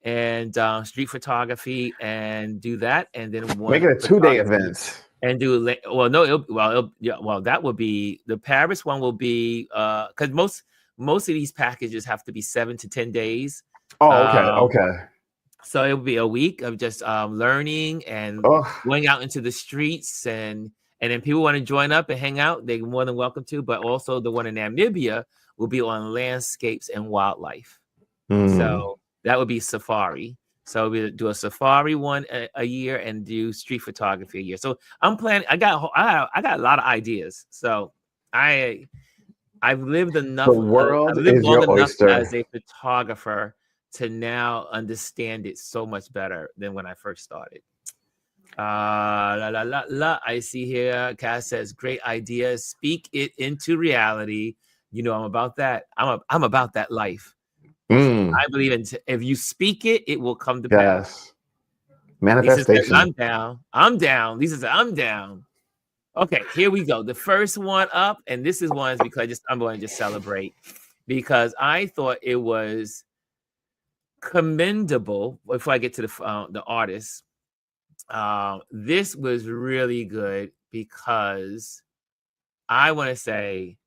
and street photography and do that, and then make one it a 2 day photography event. and do well. No, yeah, well, that would be the Paris one will be because most of these packages have to be 7 to 10 days. Oh, okay, Um, okay. so it would be a week of just learning and Oh, going out into the streets, and then people want to join up and hang out, they're more than welcome to. But also the one in Namibia will be on landscapes and wildlife. mm. So that would be safari. So we do a safari one a year and do street photography a year. So I'm planning. I got a lot of ideas. So I I've lived The enough. I've world lived is long your enough as oyster. a photographer to now understand it so much better than when I first started. La la la la. I see here. Cass says, "Great idea. Speak it into reality." You know, I'm about that. I'm about that life. Mm, I believe in if you speak it, it will come to pass. yes, Lisa says, manifestation. I'm down. I'm down. Lisa says, I'm down. Okay, here we go. The first one up, and this is one because I'm going to just celebrate because I thought it was commendable before I get to the artist. This was really good because I want to say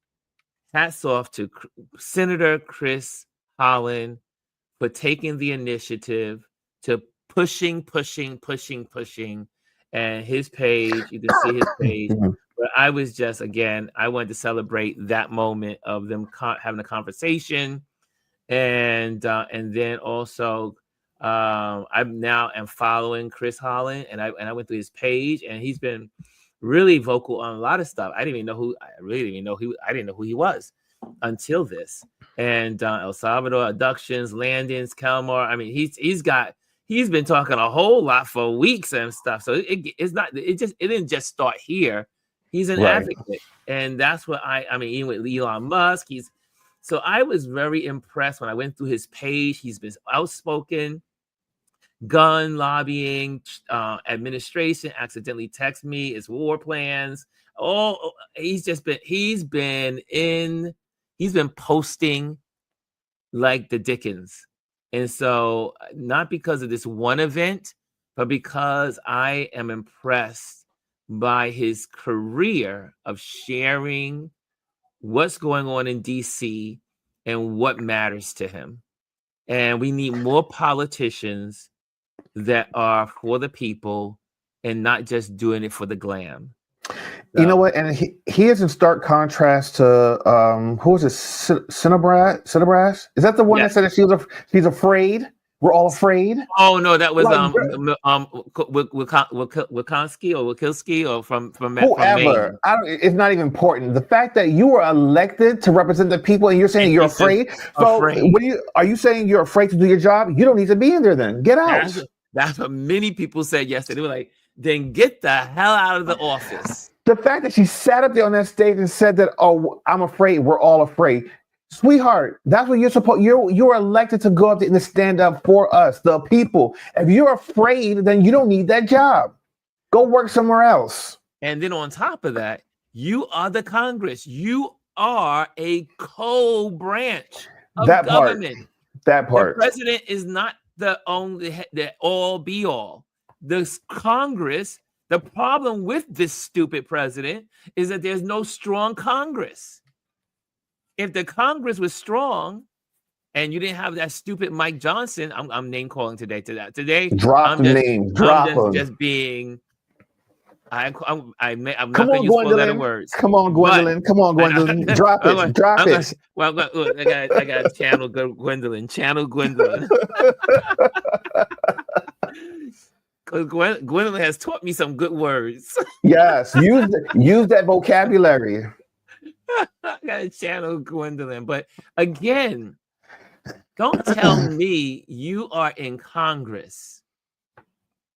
hats off to Senator Chris Holland for taking the initiative to pushing, and his page. You can see his page. But I was just, again, I wanted to celebrate that moment of them having a conversation, and then also I now am following Chris Holland, and I went through his page, and he's been really vocal on a lot of stuff. I didn't even know who he was until this. And El Salvador abductions, landings, Kilmar. I mean, he's been talking a whole lot for weeks and stuff. So it didn't just start here. He's an advocate, and that's what I mean. Even with Elon Musk, so I was very impressed when I went through his page. He's been outspoken. Gun lobbying, administration accidentally text me his war plans. Oh, he's been posting like the Dickens. And so not because of this one event, but because I am impressed by his career of sharing what's going on in DC and what matters to him. And we need more politicians that are for the people and not just doing it for the glam. You know what? And he is in stark contrast to who is it? Cinnabras? Is that the one that said that she's afraid? We're all afraid. Oh no, that was Wilkonski or Wilkilski or from whoever. It's not even important. The fact that you were elected to represent the people and you're saying you're afraid. So are you saying you're afraid to do your job? You don't need to be in there then. Get out. That's what many people said yesterday. They were like, then get the hell out of the office. The fact that she sat up there on that stage and said that, oh, I'm afraid, we're all afraid. Sweetheart, that's what you're supposed. You're elected to go up there and stand up for us, the people. If you're afraid, then you don't need that job. Go work somewhere else. And then on top of that, you are the Congress. You are a co-branch of government. That part. The president is not the all be all. The Congress. The problem with this stupid president is that there's no strong Congress. If the Congress was strong and you didn't have that stupid Mike Johnson, I'm name calling today. Drop the name. Drop him. Just being. I'm not going to use four-letter words. Come on, Gwendolyn. Drop it. Drop it. Well, look, I got to channel Gwendolyn. Channel Gwendolyn. Because Gwendolyn has taught me some good words. Yes, use that vocabulary. I gotta channel Gwendolyn. But again, don't tell me you are in Congress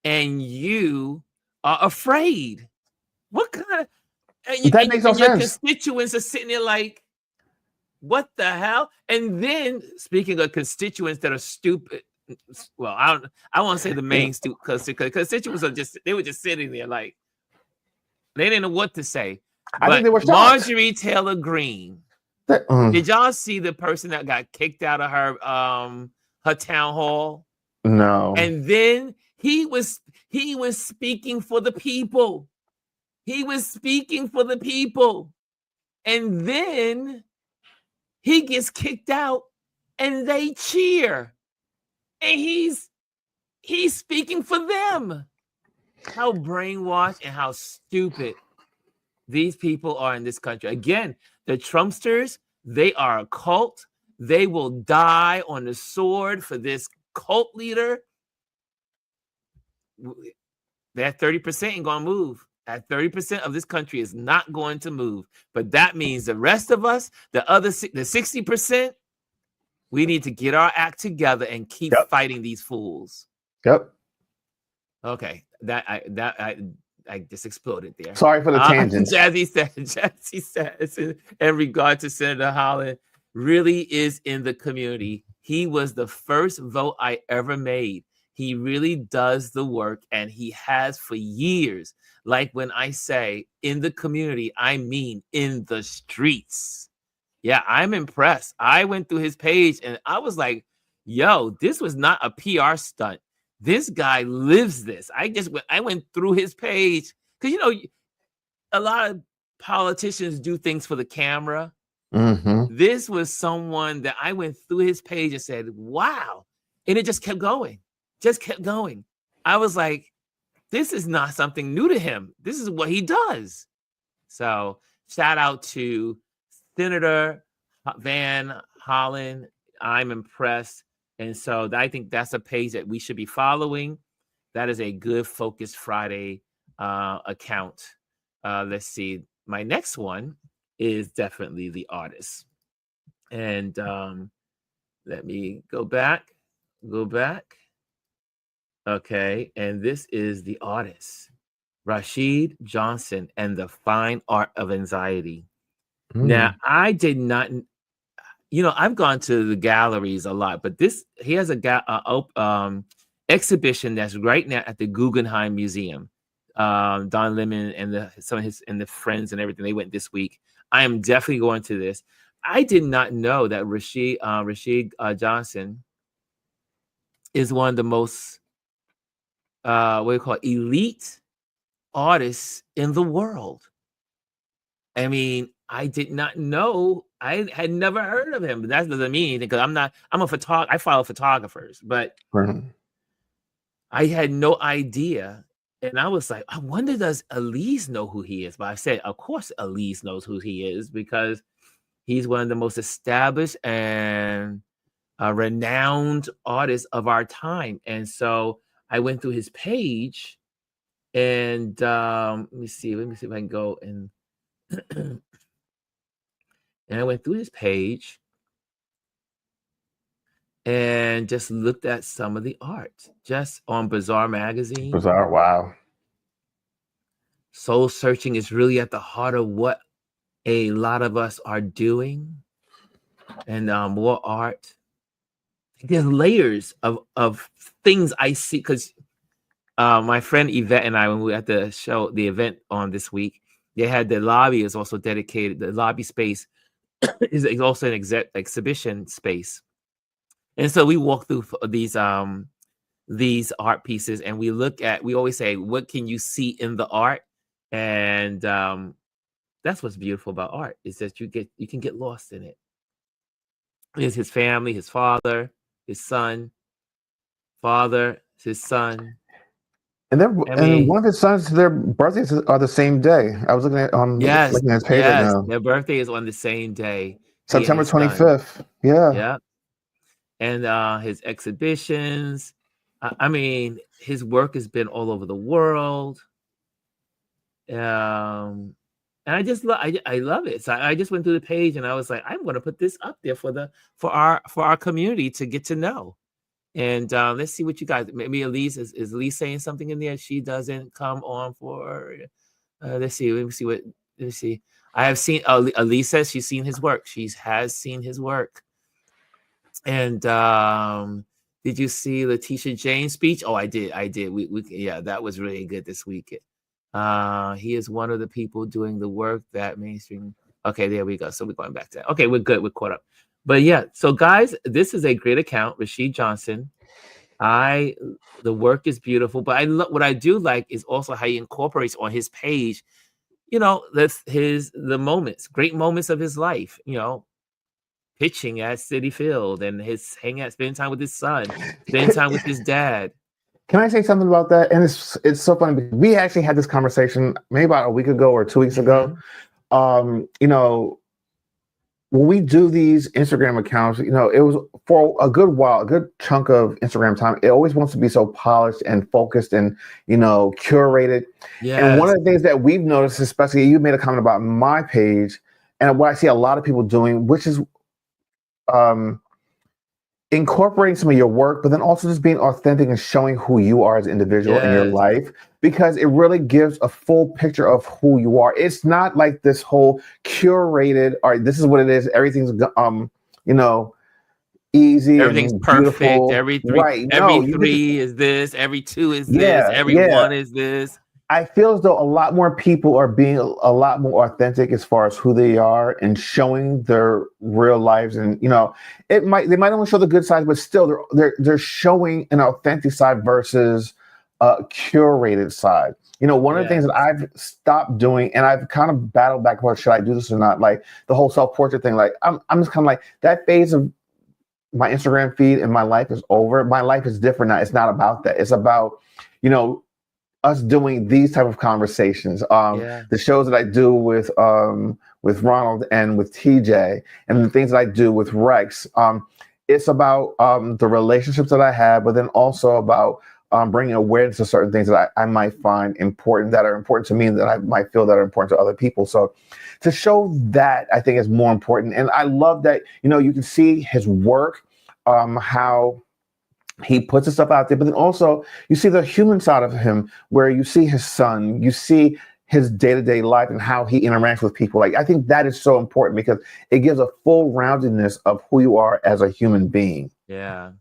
and you are afraid. What kind of that makes no sense. Your constituents are sitting there like, what the hell? And then speaking of constituents that are stupid, well, I won't say the main constituents were just sitting there like they didn't know what to say. I think they were shocked. Marjorie Taylor Greene. Did y'all see the person that got kicked out of her town hall? No. And then he was speaking for the people. He was speaking for the people. And then he gets kicked out and they cheer. And he's speaking for them. How brainwashed and how stupid these people are in this country. Again, the Trumpsters, they are a cult. They will die on the sword for this cult leader. That 30% ain't going to move. That 30% of this country is not going to move. But that means the rest of us, the 60%, we need to get our act together and keep fighting these fools. Yep. Okay. I just exploded there. Sorry for the tangent. Jazzy says in regard to Senator Holland, really is in the community. He was the first vote I ever made. He really does the work, and he has for years. Like when I say in the community, I mean in the streets. Yeah, I'm impressed. I went through his page and I was like, yo, this was not a PR stunt. this guy lives this. I went through his page because a lot of politicians do things for the camera. Mm-hmm. This was someone that I went through his page and said, wow. And it just kept going, just kept going. I was like, this is not something new to him. This is what he does. So shout out to Senator Van Hollen. I'm impressed. And so I think that's a page that we should be following. That is a good Focus Friday account. Let's see. My next one is definitely the artist. And let me go back. Okay. And this is the artist, Rashid Johnson and the Fine Art of Anxiety. Now, I did not, I've gone to the galleries a lot, but he has a exhibition that's right now at the Guggenheim Museum. Don Lemon and some of his and the friends and everything, they went this week. I am definitely going to this. I did not know that Rashid Johnson is one of the most elite artists in the world. I mean, I did not know. I had never heard of him, but that doesn't mean anything because I'm a photographer. I follow photographers, but I had no idea. And I was like, I wonder, does Elise know who he is? But I said, of course, Elise knows who he is because he's one of the most established and renowned artists of our time. And so I went through his page and let me see if I can go and and I went through his page and just looked at some of the art just on Bazaar magazine. Bazaar, wow. Soul searching is really at the heart of what a lot of us are doing. And more art. There's layers of things I see because my friend Yvette and I, when we were at the event on this week, they had the lobby is also dedicated. The lobby space is also an exhibition space. And so we walk through these art pieces and we always say, what can you see in the art? And that's what's beautiful about art is that you can get lost in it. It's his family, his father, his son, his son. And one of his sons, their birthdays are the same day. I was looking at looking at his page right now. Their birthday is on the same day. September 25th. Yeah. Yeah. And his exhibitions. I mean, his work has been all over the world. And I just I love it. So I just went through the page and I was like, I'm going to put this up there for our community to get to know. And let's see what you guys. Maybe Elise is Elise saying something in there. She doesn't come on for. Let's see. Let me see. I have seen. Elise says she's seen his work. She has seen his work. And did you see Letitia Jane's speech? Oh, I did. Yeah, that was really good this weekend. He is one of the people doing the work that mainstream. Okay, there we go. So we're going back to that. Okay, we're good. We're caught up. But yeah, so guys, this is a great account, Rashid Johnson. The work is beautiful, but what I do like is also how he incorporates on his page, the moments, great moments of his life, pitching at Citi Field and his spending time with his son, spending time with his dad. Can I say something about that? And it's so funny because we actually had this conversation maybe about a week ago or 2 weeks ago. When we do these Instagram accounts, it was for a good while, a good chunk of Instagram time. It always wants to be so polished and focused and, curated. Yes. And one of the things that we've noticed, especially you made a comment about my page and what I see a lot of people doing, which is incorporating some of your work, but then also just being authentic and showing who you are as an individual in your life, because it really gives a full picture of who you are. It's not like this whole curated, all right, this is what it is. Everything's, easy. Everything's perfect. Every three is this. Every two is this. Every one is this. I feel as though a lot more people are being a lot more authentic as far as who they are and showing their real lives. And they might only show the good side, but still they're showing an authentic side versus a curated side. One of the things Yeah, that I've stopped doing, and I've kind of battled back about should I do this or not, like the whole self portrait thing. Like I'm just kind of like that phase of my Instagram feed and my life is over. My life is different now. It's not about that. It's about you know us doing these type of conversations. yeah, The shows that I do with Ronald and with TJ, and the things that I do with Rex. It's about the relationships that I have, but then also about bringing awareness to certain things that I might find important, that are important to me, that I might feel that are important to other people. So to show that, I think is more important. And I love that you can see his work, how he puts his stuff out there, but then also you see the human side of him, where you see his son, you see his day-to-day life and how he interacts with people. Like, I think that is so important because it gives a full roundedness of who you are as a human being. yeah.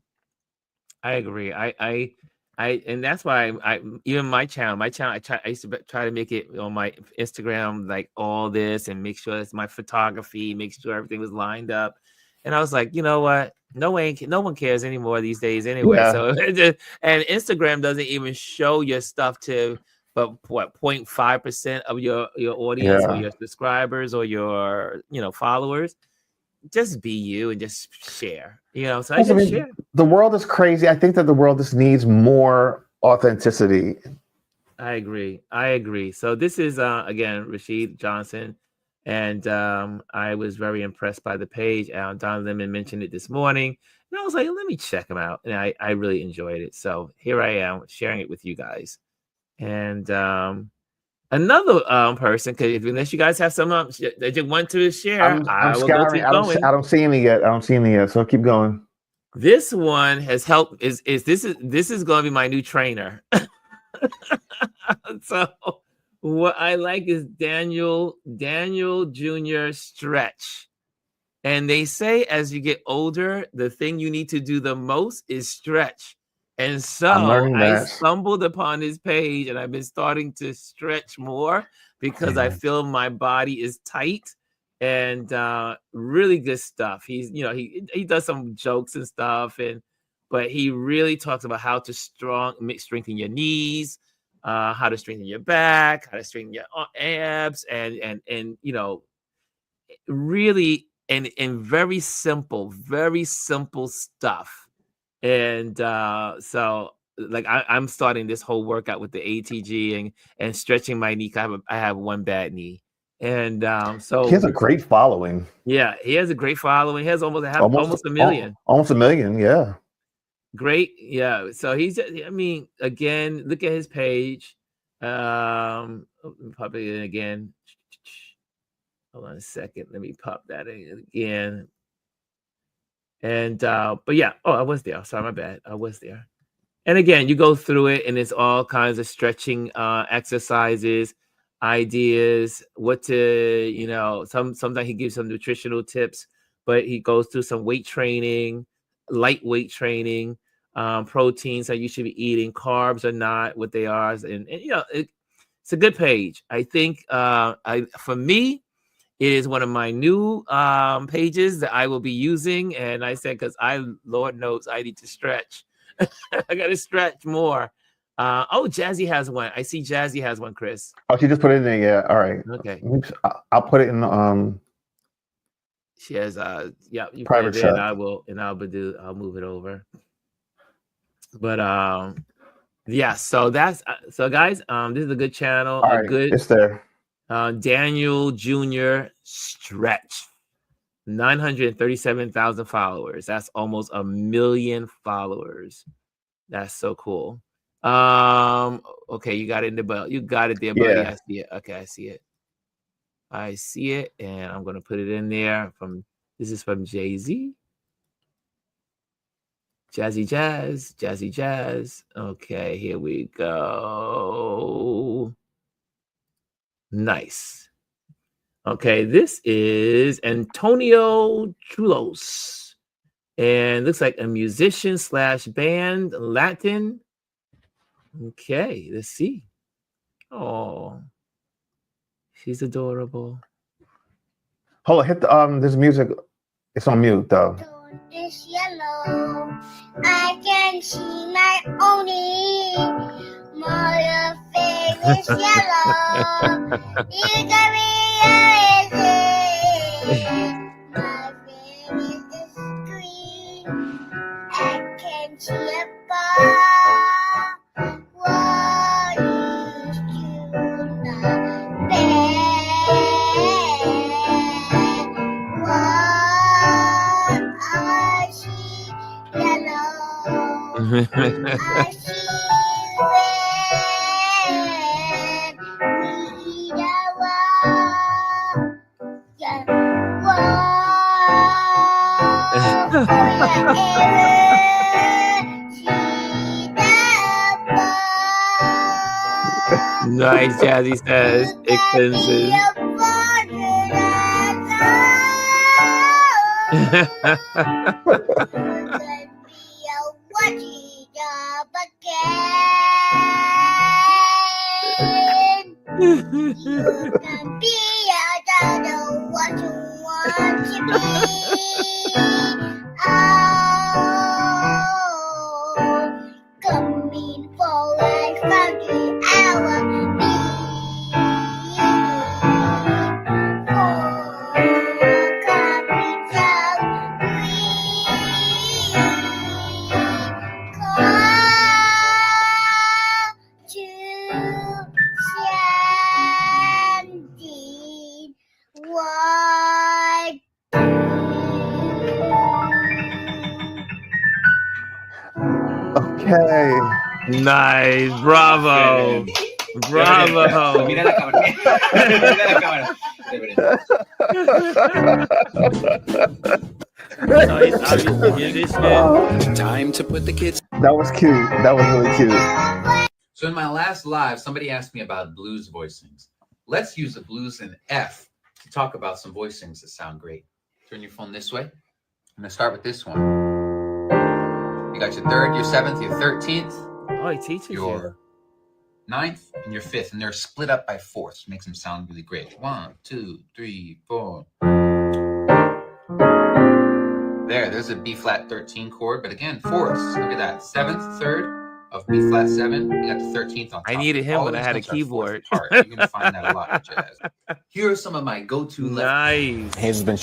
I agree. And that's why even my channel, I used to try to make it on my Instagram like all this and make sure it's my photography, make sure everything was lined up. And I was like, you know what? No one cares anymore these days anyway. Yeah, So and Instagram doesn't even show your stuff to but what 0.5% of your audience or yeah. your subscribers or your followers. Just be you and just share. So I Also, I just mean, share. the world is crazy. I think that the world just needs more authenticity. I agree. I agree. So this is again Rashid Johnson, and I was very impressed by the page. Don Lemon mentioned it this morning, and I was like, let me check him out, and I really enjoyed it. So here I am sharing it with you guys, and another person. Because unless you guys have some that you want to share, I'm I will go scouring. keep going. I don't see any yet. I don't see any yet. So keep going. This one has helped. Is going to be my new trainer. So what I like is Daniel Jr. Stretch. And they say as you get older, the thing you need to do the most is stretch. And I'm so learning I that. stumbled upon his page and I've been starting to stretch more because I Yeah. feel my body is tight and really good stuff. He does some jokes and stuff but he really talks about how to strengthen your knees, how to strengthen your back, how to strengthen your abs and really and very simple stuff. And so like I'm starting this whole workout with the ATG and stretching my knee. I have one bad knee. And He has so a great following. yeah, he has a great following. He has Almost, almost a million. almost a million. Yeah. Great. Yeah. So I mean, again, look at his page. Pop it in again. Hold on a second. Let me pop that in again. And but yeah, oh, I was there. Sorry, my bad. I was there. And again, you go through it and it's all kinds of stretching exercises, ideas, what to, sometimes he gives some nutritional tips, but he goes through some weight training, lightweight training, proteins that you should be eating, carbs or not, what they are. And it's a good page. I think for me, it is one of my new pages that I will be using. And I said, because Lord knows I need to stretch. I got to stretch more. Oh, Jazzy has one. I see Jazzy has one, Chris. Oh, she just put it in there. Yeah. All right. Okay. I'll put it in the She has, yeah, you put it private there and chat. I'll move it over. But, yeah, so so guys, this is a good channel, All a right. good It's there. Daniel Jr. Stretch. 937,000 followers. That's almost a million followers. That's so cool. Okay, you got it in the belt. You got it there, buddy. Yeah. I see it. Okay, I see it. I see it, and I'm gonna put it in there. This is from Jay-Z. Jazzy Jazz. Okay, here we go. Nice. Okay, this is Antonio Chulos. And looks like a musician / band, Latin. Okay, let's see. Oh, she's adorable. Hold on, hit the there's music. It's on mute though. Tone is yellow. I can see my only. My face is yellow. You can be everything. My face is green. I can see a bar. What is you not What I see yellow. I see red. We the yeah. Nice, Jazzy says. Expenses. You can be what you want to be. Oh, coming forward from the hour me. Coming down what? Okay. Nice. Bravo. Bravo. Mira la cámara. Mira la cámara. Nice. Obviously, hear this shit. Time to put the kids. That was cute. That was really cute. So in my last live, somebody asked me about blues voicings. Let's use the blues in F to talk about some voicings that sound great. Turn your phone this way. I'm gonna start with this one. You got your 3rd, your 7th, your 13th, Oh, he teaches your 9th, and your 5th, and they're split up by 4ths. Makes them sound really great. 1, 2, 3, 4. There's a B flat 13 chord, but again, 4ths. Look at that. 7th, 3rd of B flat 7. You got the 13th on top. I needed him All when of I these had a notes are fourth keyboard. part. You're gonna find that a lot in jazz. Here are some of my go-to left. Nice. Has been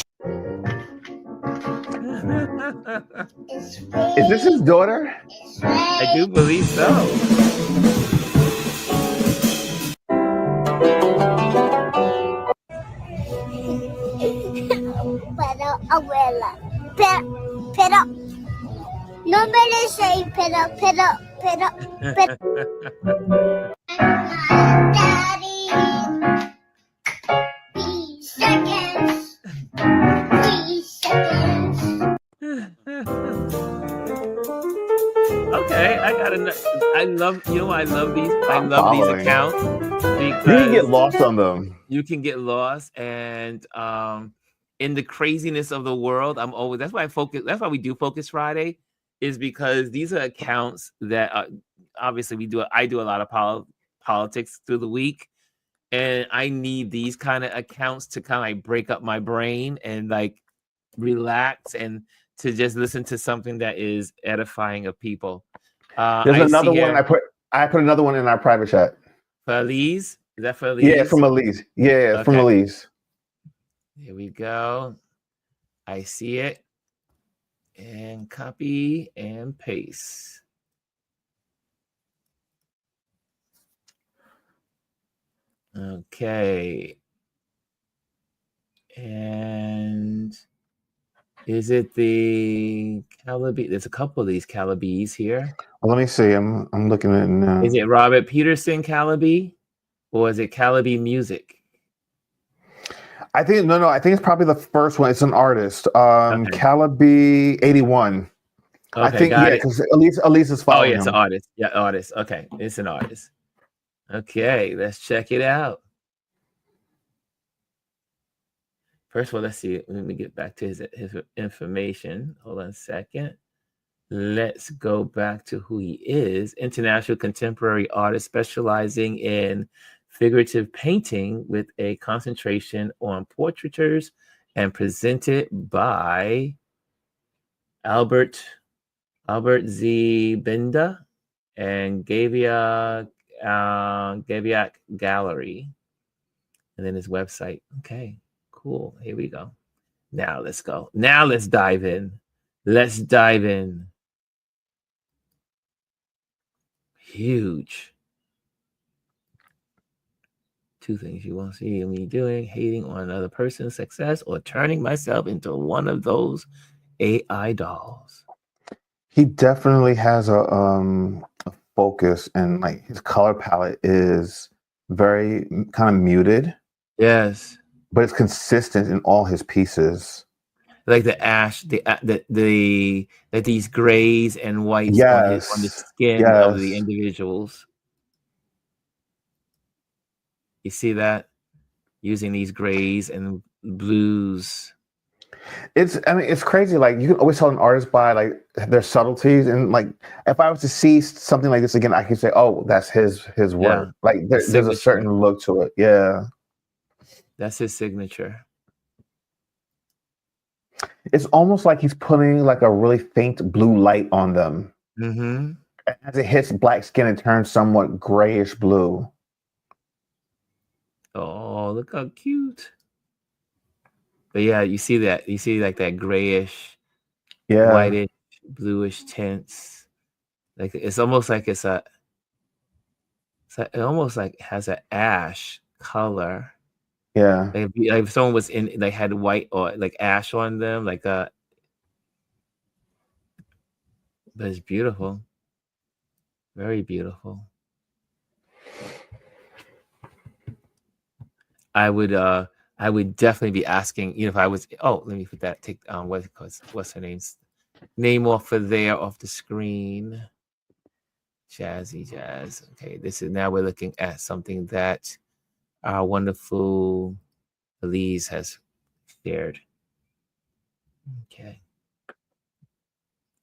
Is this his daughter? I do believe so. Pero abuela, pero no me le say pero Daddy, be seconds. Okay, I got enough. I love these. I love these following. accounts You can because get lost on them. you can get lost, and in the craziness of the world, I'm always. That's why I focus. That's why we do Focus Friday, is because these are accounts that obviously we do. I do a lot of politics through the week, and I need these kind of accounts to kind of like break up my brain and like relax and to just listen to something that is edifying of people. There's I another see one. here, I put another one in our private chat. Feliz. Is that Feliz? Yeah, from Elise. Yeah, from Okay. Elise. Here we go. I see it. And copy and paste. Okay. And is it the Calabi? There's a couple of these Calabis here. Well, let me see. I'm looking at it now. Is it Robert Peterson Calabi or is it Calabi Music? I think no. I think it's probably the first one. It's an artist. Okay. Calabi 81. I Okay, think got yeah, it. because Elise is Oh, following yeah, it's him. an artist. Yeah, artist. Okay, it's an artist. Okay, let's check it out. First of all, let's see. Let me get back to his information. Hold on a second. Let's go back to who he is. International contemporary artist specializing in figurative painting with a concentration on portraitures and presented by Albert Z. Benda and Gaviak Gallery. And then his website. Okay, cool. Here we go. Now let's go. Now let's dive in. Let's dive in. Huge. 2 things you won't see me doing: hating on another person's success or turning myself into one of those AI dolls. He definitely has a focus, and like his color palette is very kind of muted, Yes. but it's consistent in all his pieces. Like the ash, like these grays and whites on the Yes. skin of the Yes. individuals. You see that? Using these grays and blues. I mean, it's crazy. Like, you can always tell an artist by like their subtleties, and like if I was to see something like this again, I could say, "Oh, that's his work." Yeah. Like there's a signature. certain look to it. Yeah, That's his signature. it's almost like he's putting like a really faint blue light on them. Mm-hmm. As it hits black skin, it turns somewhat grayish blue. Oh, look how cute. But yeah, you see that. You see like that grayish, Yeah, whitish, bluish tints. Like it's almost like it almost like has an ash color. yeah. Like if someone was in, like had white or like ash on them, like but it's beautiful. Very beautiful. I would definitely be asking, if I was, let me put that, take what's her name off of there, off the screen. Jazzy Jazz. Okay, now we're looking at something that our wonderful Elise has shared. Okay.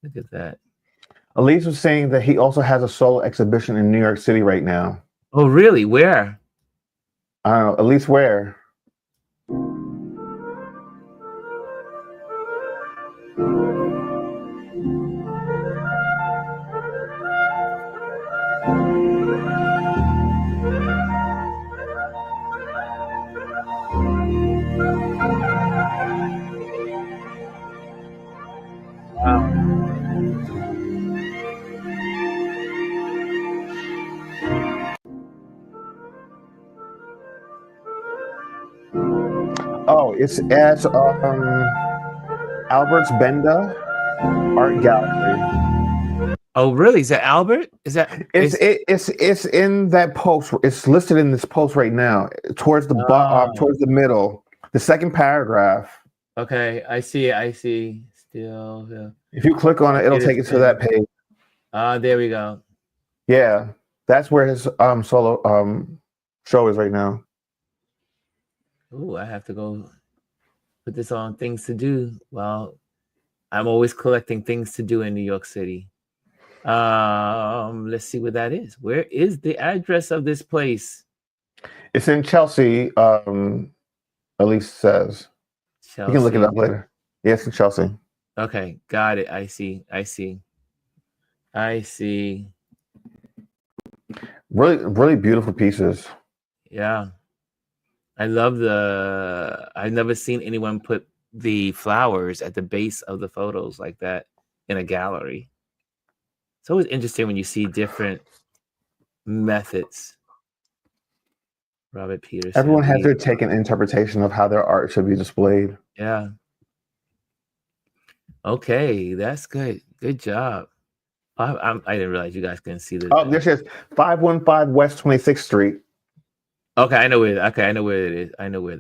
Look at that. Elise was saying that he also has a solo exhibition in New York City right now. Oh, really? Where? I don't know. Elise, where? Oh, it's at Albert's Benda Art Gallery. Oh, really? Is that Albert? Is that It's in that post. It's listed in this post right now, towards towards the middle, the second paragraph. Okay, I see it. I see. Still, yeah. If you click on it, it'll take you to that page. There we go. Yeah, that's where his solo show is right now. Ooh, I have to go put this on things to do. Well, I'm always collecting things to do in New York City. Let's see what that is. Where is the address of this place? It's in Chelsea. Elise says. Chelsea. You can look it up later. Yeah, it's in Chelsea. Okay, got it. I see. Really, really beautiful pieces. Yeah. I've never seen anyone put the flowers at the base of the photos like that in a gallery. It's always interesting when you see different methods. Robert Peterson. Everyone has their take and interpretation of how their art should be displayed. Yeah. Okay, that's good. Good job. I didn't realize you guys couldn't see this. Oh, this is 515 West 26th Street. Okay, I know where it is. I know where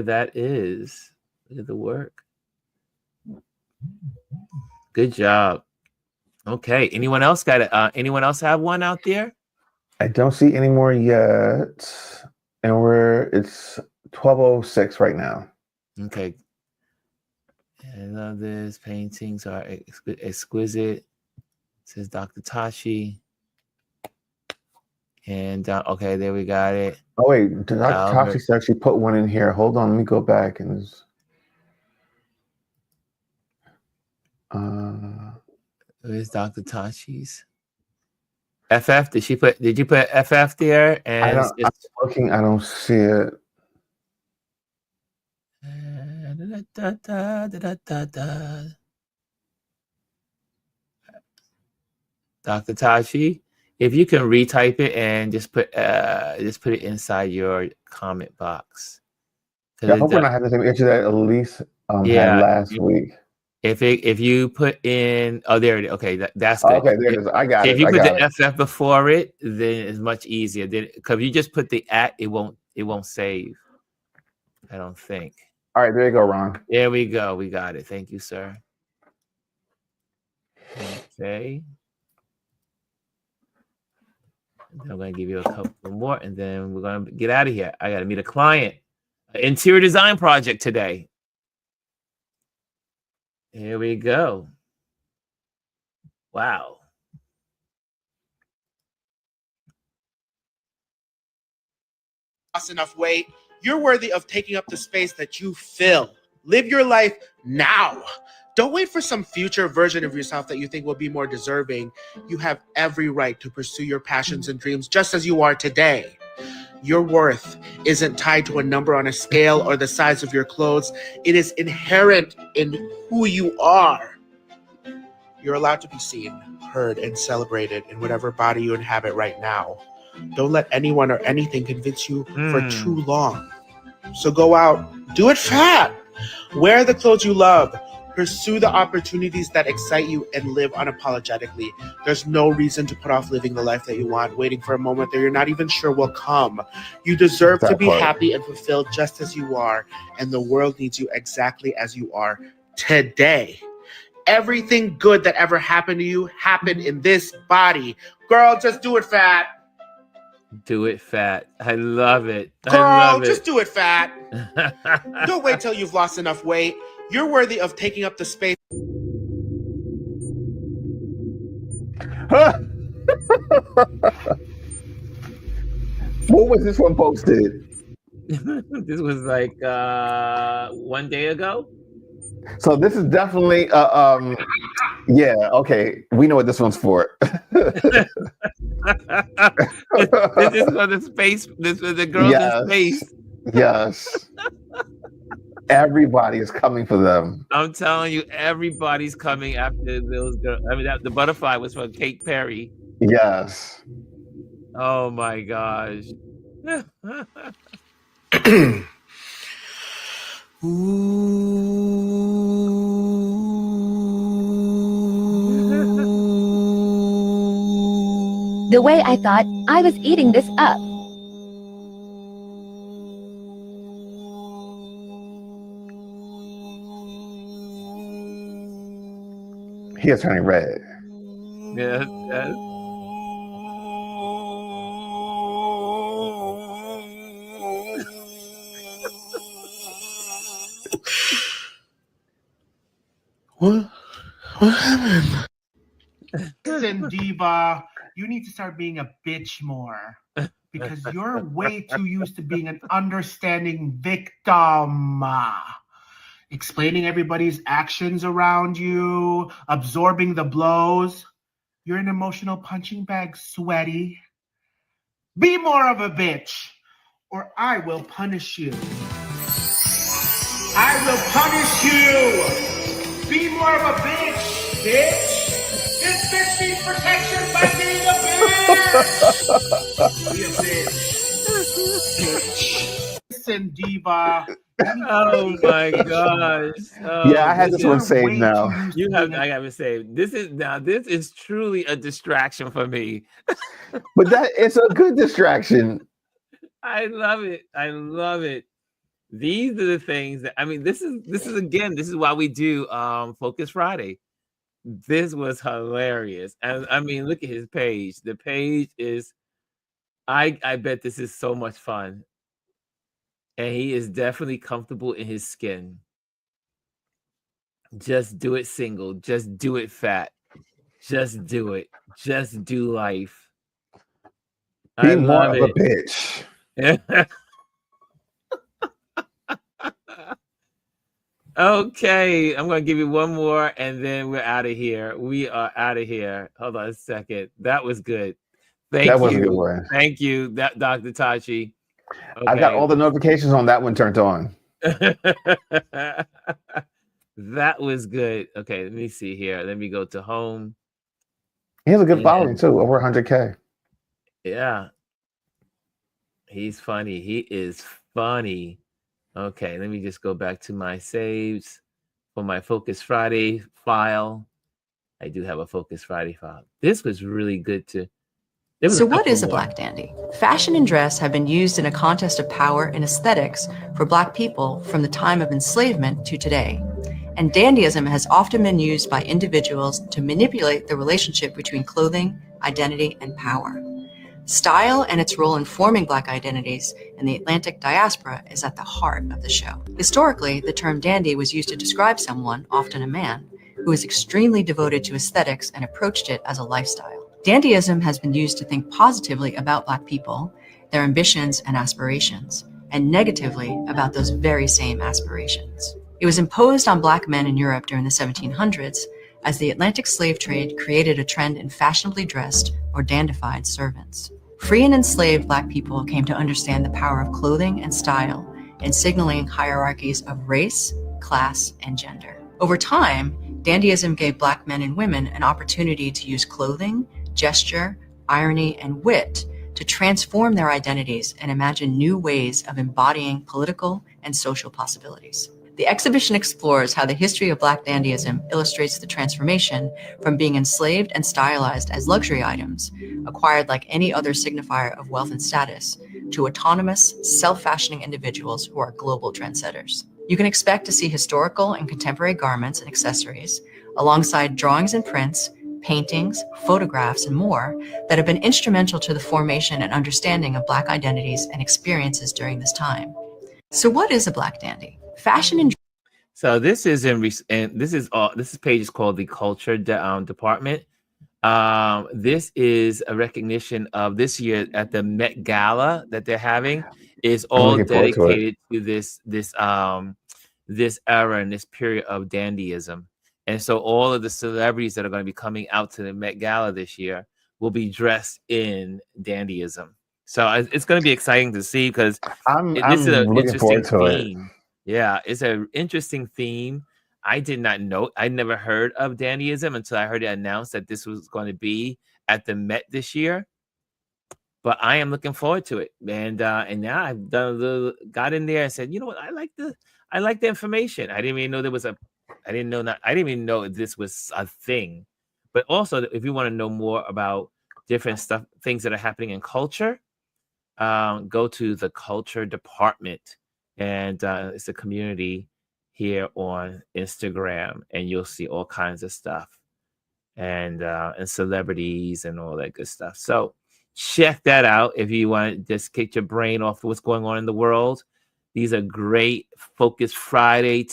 that is. Look at the work. Good job. Okay. Anyone else got it? Anyone else have one out there? I don't see any more yet. And it's 12:06 right now. Okay. I love this. Paintings are exquisite. Says Dr. Tashi. And okay, there we got it. Oh wait, Dr. Albert. Toxic actually put one in here. Hold on, let me go back and. Where's Dr. Tachi's? FF? Did you put FF there? And I'm looking, I don't see it. Dr. Tachi, if you can retype it and just put it inside your comment box. Yeah, hopefully I had the same issue that Elise had last week. If you put in, oh, there it is. Okay, that's good. Okay, there it is. I got it. If you put the FF before it, then it's much easier. Because if you just put the @ it won't save. I don't think. All right, there you go, Ron. There we go. We got it. Thank you, sir. Okay. And I'm going to give you a couple more, and then we're going to get out of here. I got to meet a client. An interior design project today. Here we go. Wow. Lost enough weight, you're worthy of taking up the space that you fill. Live your life now. Don't wait for some future version of yourself that you think will be more deserving. You have every right to pursue your passions and dreams just as you are today. Your worth isn't tied to a number on a scale or the size of your clothes. It is inherent in who you are. You're allowed to be seen, heard, and celebrated in whatever body you inhabit right now. Don't let anyone or anything convince you for too long. So go out, do it fat. Wear the clothes you love. Pursue the opportunities that excite you and live unapologetically. There's no reason to put off living the life that you want, waiting for a moment that you're not even sure will come. You deserve to be happy and fulfilled just as you are, and the world needs you exactly as you are today. Everything good that ever happened to you happened in this body. Girl, just do it fat. Do it fat. I love it. Girl, just do it fat. Don't wait till you've lost enough weight. You're worthy of taking up the space. What was this one posted? This was like 1 day ago. So this is definitely yeah, okay. We know what this one's for. This is for the space. This is the girls in space. Yes. Everybody is coming for them. I'm telling you, everybody's coming after those girls. I mean, the butterfly was from Kate Perry. Yes. Oh my gosh. The way I thought I was eating this up. He is turning red. Yes, yes. What happened? Listen, Diva, you need to start being a bitch more. Because you're way too used to being an understanding victim. Explaining everybody's actions around you, absorbing the blows. You're an emotional punching bag, sweaty. Be more of a bitch, or I will punish you. I will punish you. Be more of a bitch, bitch. This bitch needs protection by being a bitch. Be a bitch. Bitch. Listen, Diva. Oh my gosh. Yeah, I had this one saved now. I got it saved. This is truly a distraction for me. But it's a good distraction. I love it. I love it. These are the things that this is why we do Focus Friday. This was hilarious. And look at his page. The page is I bet this is so much fun. And he is definitely comfortable in his skin. Just do it single. Just do it fat. Just do it. Just do life. I More love of a it. bitch. Okay, I'm gonna give you one more, and then we're out of here. We are out of here. Hold on a second. That was good. That Thank was a good you. one. Thank you, that Dr. Tachi. I got Okay. all the notifications on that one turned on. That was good. Okay, let me see here. Let me go to home. He has a good And following too, over 100K. yeah, he's funny. He is funny. Okay, let me just go back to my saves for my Focus Friday file. I do have a Focus Friday file. This was really good too. There was So a what couple is a more. black dandy? Fashion and dress have been used in a contest of power and aesthetics for black people from the time of enslavement to today. And dandyism has often been used by individuals to manipulate the relationship between clothing, identity, and power. Style and its role in forming black identities in the Atlantic diaspora is at the heart of the show. Historically, the term dandy was used to describe someone, often a man, who was extremely devoted to aesthetics and approached it as a lifestyle. Dandyism has been used to think positively about black people, their ambitions and aspirations, and negatively about those very same aspirations. It was imposed on black men in Europe during the 1700s as the Atlantic slave trade created a trend in fashionably dressed or dandified servants. Free and enslaved black people came to understand the power of clothing and style in signaling hierarchies of race, class, and gender. Over time, dandyism gave black men and women an opportunity to use clothing, gesture, irony, and wit to transform their identities and imagine new ways of embodying political and social possibilities. The exhibition explores how the history of black dandyism illustrates the transformation from being enslaved and stylized as luxury items, acquired like any other signifier of wealth and status, to autonomous, self-fashioning individuals who are global trendsetters. You can expect to see historical and contemporary garments and accessories, alongside drawings and prints, paintings, photographs, and more that have been instrumental to the formation and understanding of black identities and experiences during this time. So what is a black dandy? Fashion and So this is and this page is called the Culture Department. This is a recognition of this year at the Met Gala that they're having is I'm all looking forward to it. dedicated to this era and this period of dandyism. And so all of the celebrities that are going to be coming out to the Met Gala this year will be dressed in dandyism. So it's going to be exciting to see because I'm this is an looking interesting forward to it. theme. Yeah, it's an interesting theme. I did not know. I never heard of dandyism until I heard it announced that this was going to be at the Met this year. But I am looking forward to it, and now I've done a little, got in there and said, you know what, I like the information. I didn't even know there was a, I didn't even know this was a thing. But also, if you want to know more about different things that are happening in culture, go to the Culture Department, and it's a community here on Instagram, and you'll see all kinds of stuff and celebrities and all that good stuff. So check that out if you want to just get your brain off what's going on in the world. These are great Focus Friday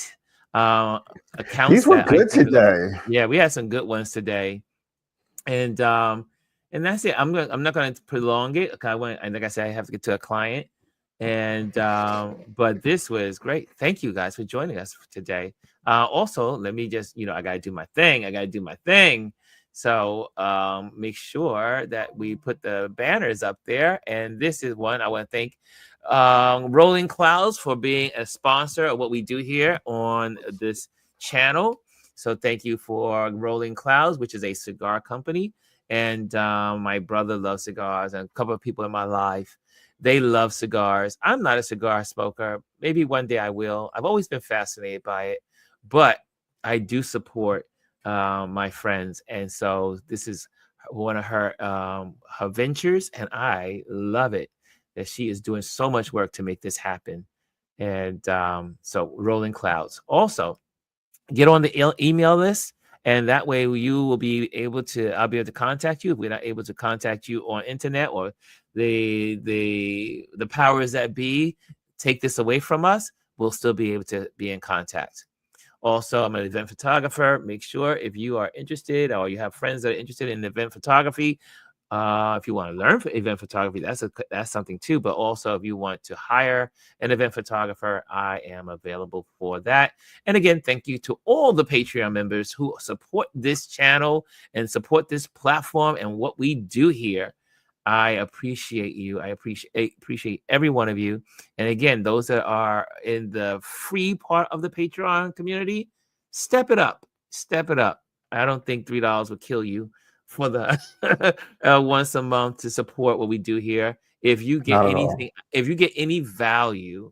accounts. These were good today. Yeah, we had some good ones today, and that's it. I'm not going to prolong it. Okay, and like I said, I have to get to a client, and but this was great. Thank you guys for joining us today. Also, let me just, I got to do my thing. So make sure that we put the banners up there. And this is one I want to thank Rolling Clouds for being a sponsor of what we do here on this channel. So thank you for Rolling Clouds, which is a cigar company. And my brother loves cigars, and a couple of people in my life, they love cigars. I'm not a cigar smoker. Maybe one day I will. I've always been fascinated by it, but I do support my friends. And so this is one of her ventures, and I love it that she is doing so much work to make this happen. And so Rolling Clouds. Also, get on the email list, and that way you will be able to, I'll be able to contact you. If we're not able to contact you on internet, or the powers that be take this away from us, we'll still be able to be in contact. Also, I'm an event photographer. Make sure if you are interested or you have friends that are interested in event photography, If you want to learn for event photography, that's something too. But also, if you want to hire an event photographer, I am available for that. And again, thank you to all the Patreon members who support this channel and support this platform and what we do here. I appreciate you. I appreciate every one of you. And again, those that are in the free part of the Patreon community, step it up. Step it up. I don't think $3 will kill you for the once a month to support what we do here. If you get Not at all. anything, if you get any value,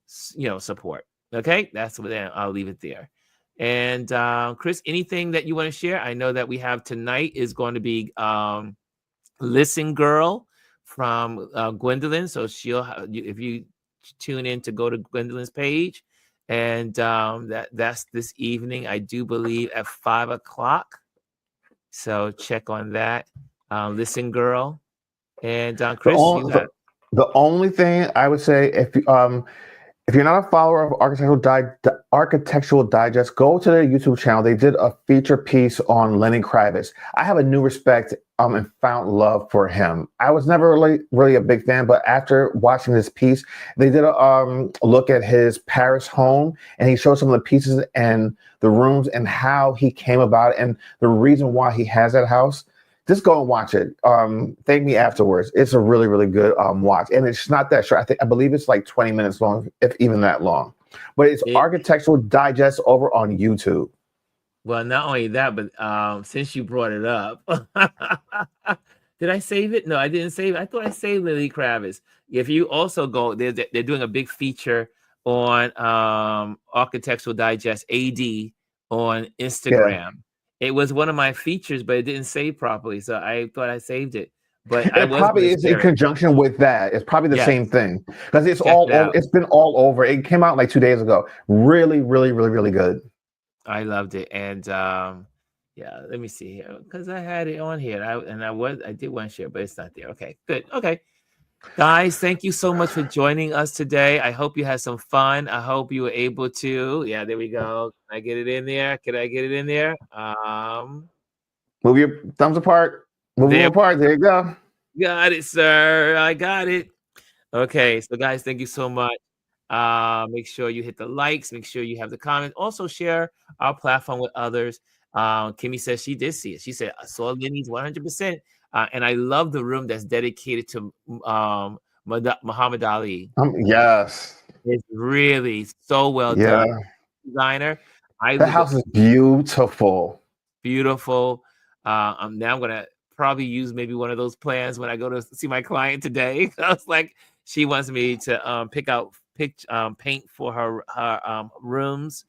support. Okay, that's what I'll leave it there. And Chris, anything that you want to share? I know that we have tonight is going to be Listen Girl from Gwendolyn. So if you tune in to go to Gwendolyn's page, and that's this evening, I do believe at 5:00. So check on that. Listen Girl. And Chris, the only thing I would say, if you're not a follower of Architectural Digest, go to their YouTube channel. They did a feature piece on Lenny Kravitz. I have a new respect and found love for him. I was never really a big fan, but after watching this piece, they did a look at his Paris home, and he showed some of the pieces and the rooms and how he came about it and the reason why he has that house. Just go and watch it. Thank me afterwards. It's a really, really good watch. And it's not that short. I believe it's like 20 minutes long, if even that long. But it's Architectural Digest over on YouTube. Well, not only that, but since you brought it up, did I save it? No, I didn't save it. I thought I saved Lenny Kravitz. If you also go, they're doing a big feature on Architectural Digest AD on Instagram. Yeah. It was one of my features, but it didn't save properly, so I thought I saved it. But it probably is in conjunction with that. It's probably the same thing because it's it's been all over. It came out like 2 days ago. Really, really, really, really good. I loved it, and let me see here because I had it on here, I did want to share, but it's not there. Okay, good. Okay, guys, thank you so much for joining us today. I hope you had some fun. I hope you were able to. Yeah, there we go. Can I get it in there? Can I get it in there? Move your thumbs apart. Move them apart. There you go. Got it, sir. I got it. Okay, so guys, thank you so much. Make sure you hit the likes. Make sure you have the comments. Also, share our platform with others. Kimmy says she did see it. She said, I saw Lenny's 100%. And I love the room that's dedicated to Muhammad Ali. Yes. It's really so well done. Designer. That house is beautiful. Beautiful. Now I'm going to probably use maybe one of those plans when I go to see my client today. I was like, she wants me to paint for her rooms.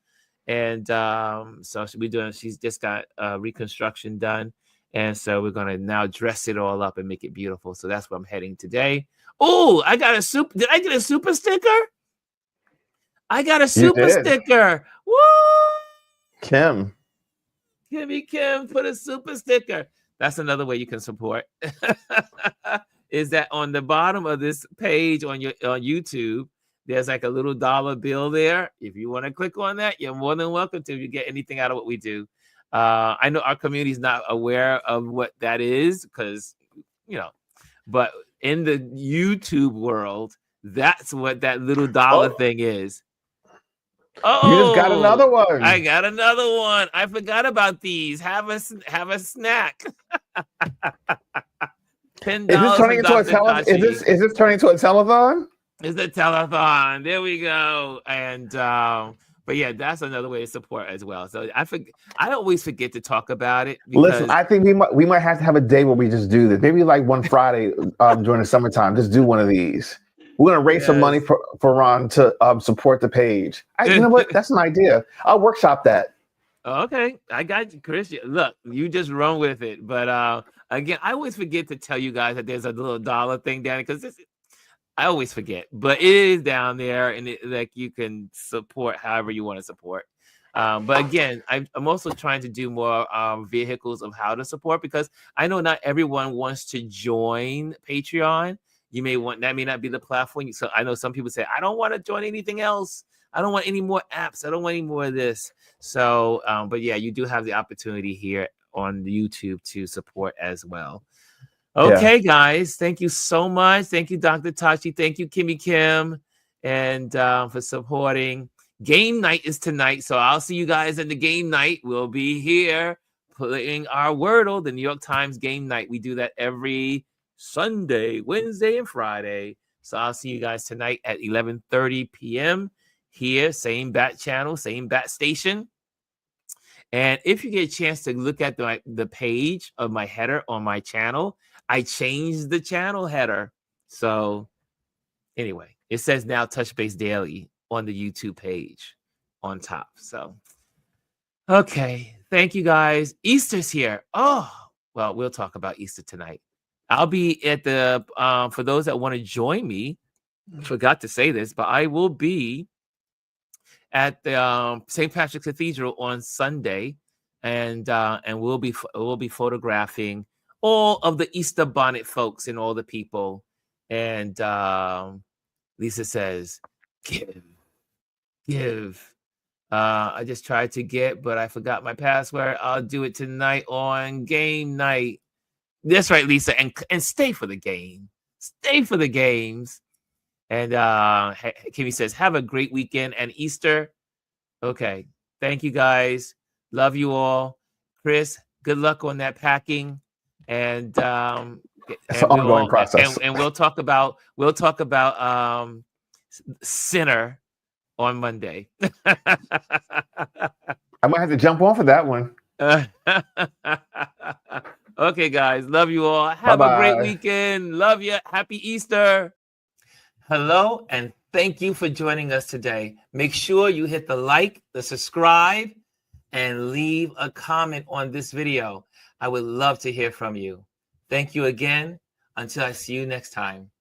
And so she's just got reconstruction done. And so we're going to now dress it all up and make it beautiful. So that's where I'm heading today. Oh, I got did I get a super sticker? I got a super sticker. Woo! Kim put a super sticker. That's another way you can support. Is that on the bottom of this page on YouTube, there's like a little dollar bill there. If you want to click on that, you're more than welcome to if you get anything out of what we do. I know our community is not aware of what that is because, but in the YouTube world, that's what that little dollar thing is. Oh, you just got another one. I got another one. I forgot about these. Have a snack. $10. Is this turning into a telethon? Is this turning into a telethon? It's a telethon. There we go. And but yeah, that's another way to support as well. So I always forget to talk about it. Listen, I think we might have to have a day where we just do this. Maybe like one Friday during the summertime. Just do one of these. We're gonna raise some money for Ron to support the page. You know what? That's an idea. I'll workshop that. Okay, I got you, Chris. Look, you just run with it. But again, I always forget to tell you guys that there's a little dollar thing down because I always forget, but it is down there, and you can support however you want to support. But again, I'm also trying to do more vehicles of how to support because I know not everyone wants to join Patreon. That may not be the platform. So I know some people say, I don't want to join anything else. I don't want any more apps. I don't want any more of this. So, but yeah, you do have the opportunity here on YouTube to support as well. Okay, guys. Thank you so much. Thank you, Dr. Tachi. Thank you, Kimmy Kim, and for supporting. Game night is tonight, so I'll see you guys in the game night. We'll be here playing our Wordle, the New York Times game night. We do that every Sunday, Wednesday, and Friday. So I'll see you guys tonight at 11:30 p.m. here, same bat channel, same bat station. And if you get a chance to look at the page of my header on my channel, I changed the channel header. So anyway, it says now Touch Base Daily on the YouTube page on top. So, okay. Thank you, guys. Easter's here. Oh, well, we'll talk about Easter tonight. I'll be at the, for those that want to join me, forgot to say this, but I will be at the St. Patrick's Cathedral on Sunday, and we'll be photographing all of the Easter bonnet folks and all the people. And Lisa says, give. I just tried to get, but I forgot my password. I'll do it tonight on game night. That's right, Lisa, and stay for the game. Stay for the games. And Kimmy says, have a great weekend and Easter. Okay. Thank you, guys. Love you all. Chris, good luck on that packing. And it's an ongoing process. And we'll talk about Sinner on Monday. I might have to jump on for that one. Okay, guys. Love you all. Have a great weekend. Love you. Happy Easter. Hello, and thank you for joining us today. Make sure you hit the like, the subscribe, and leave a comment on this video. I would love to hear from you. Thank you again. Until I see you next time.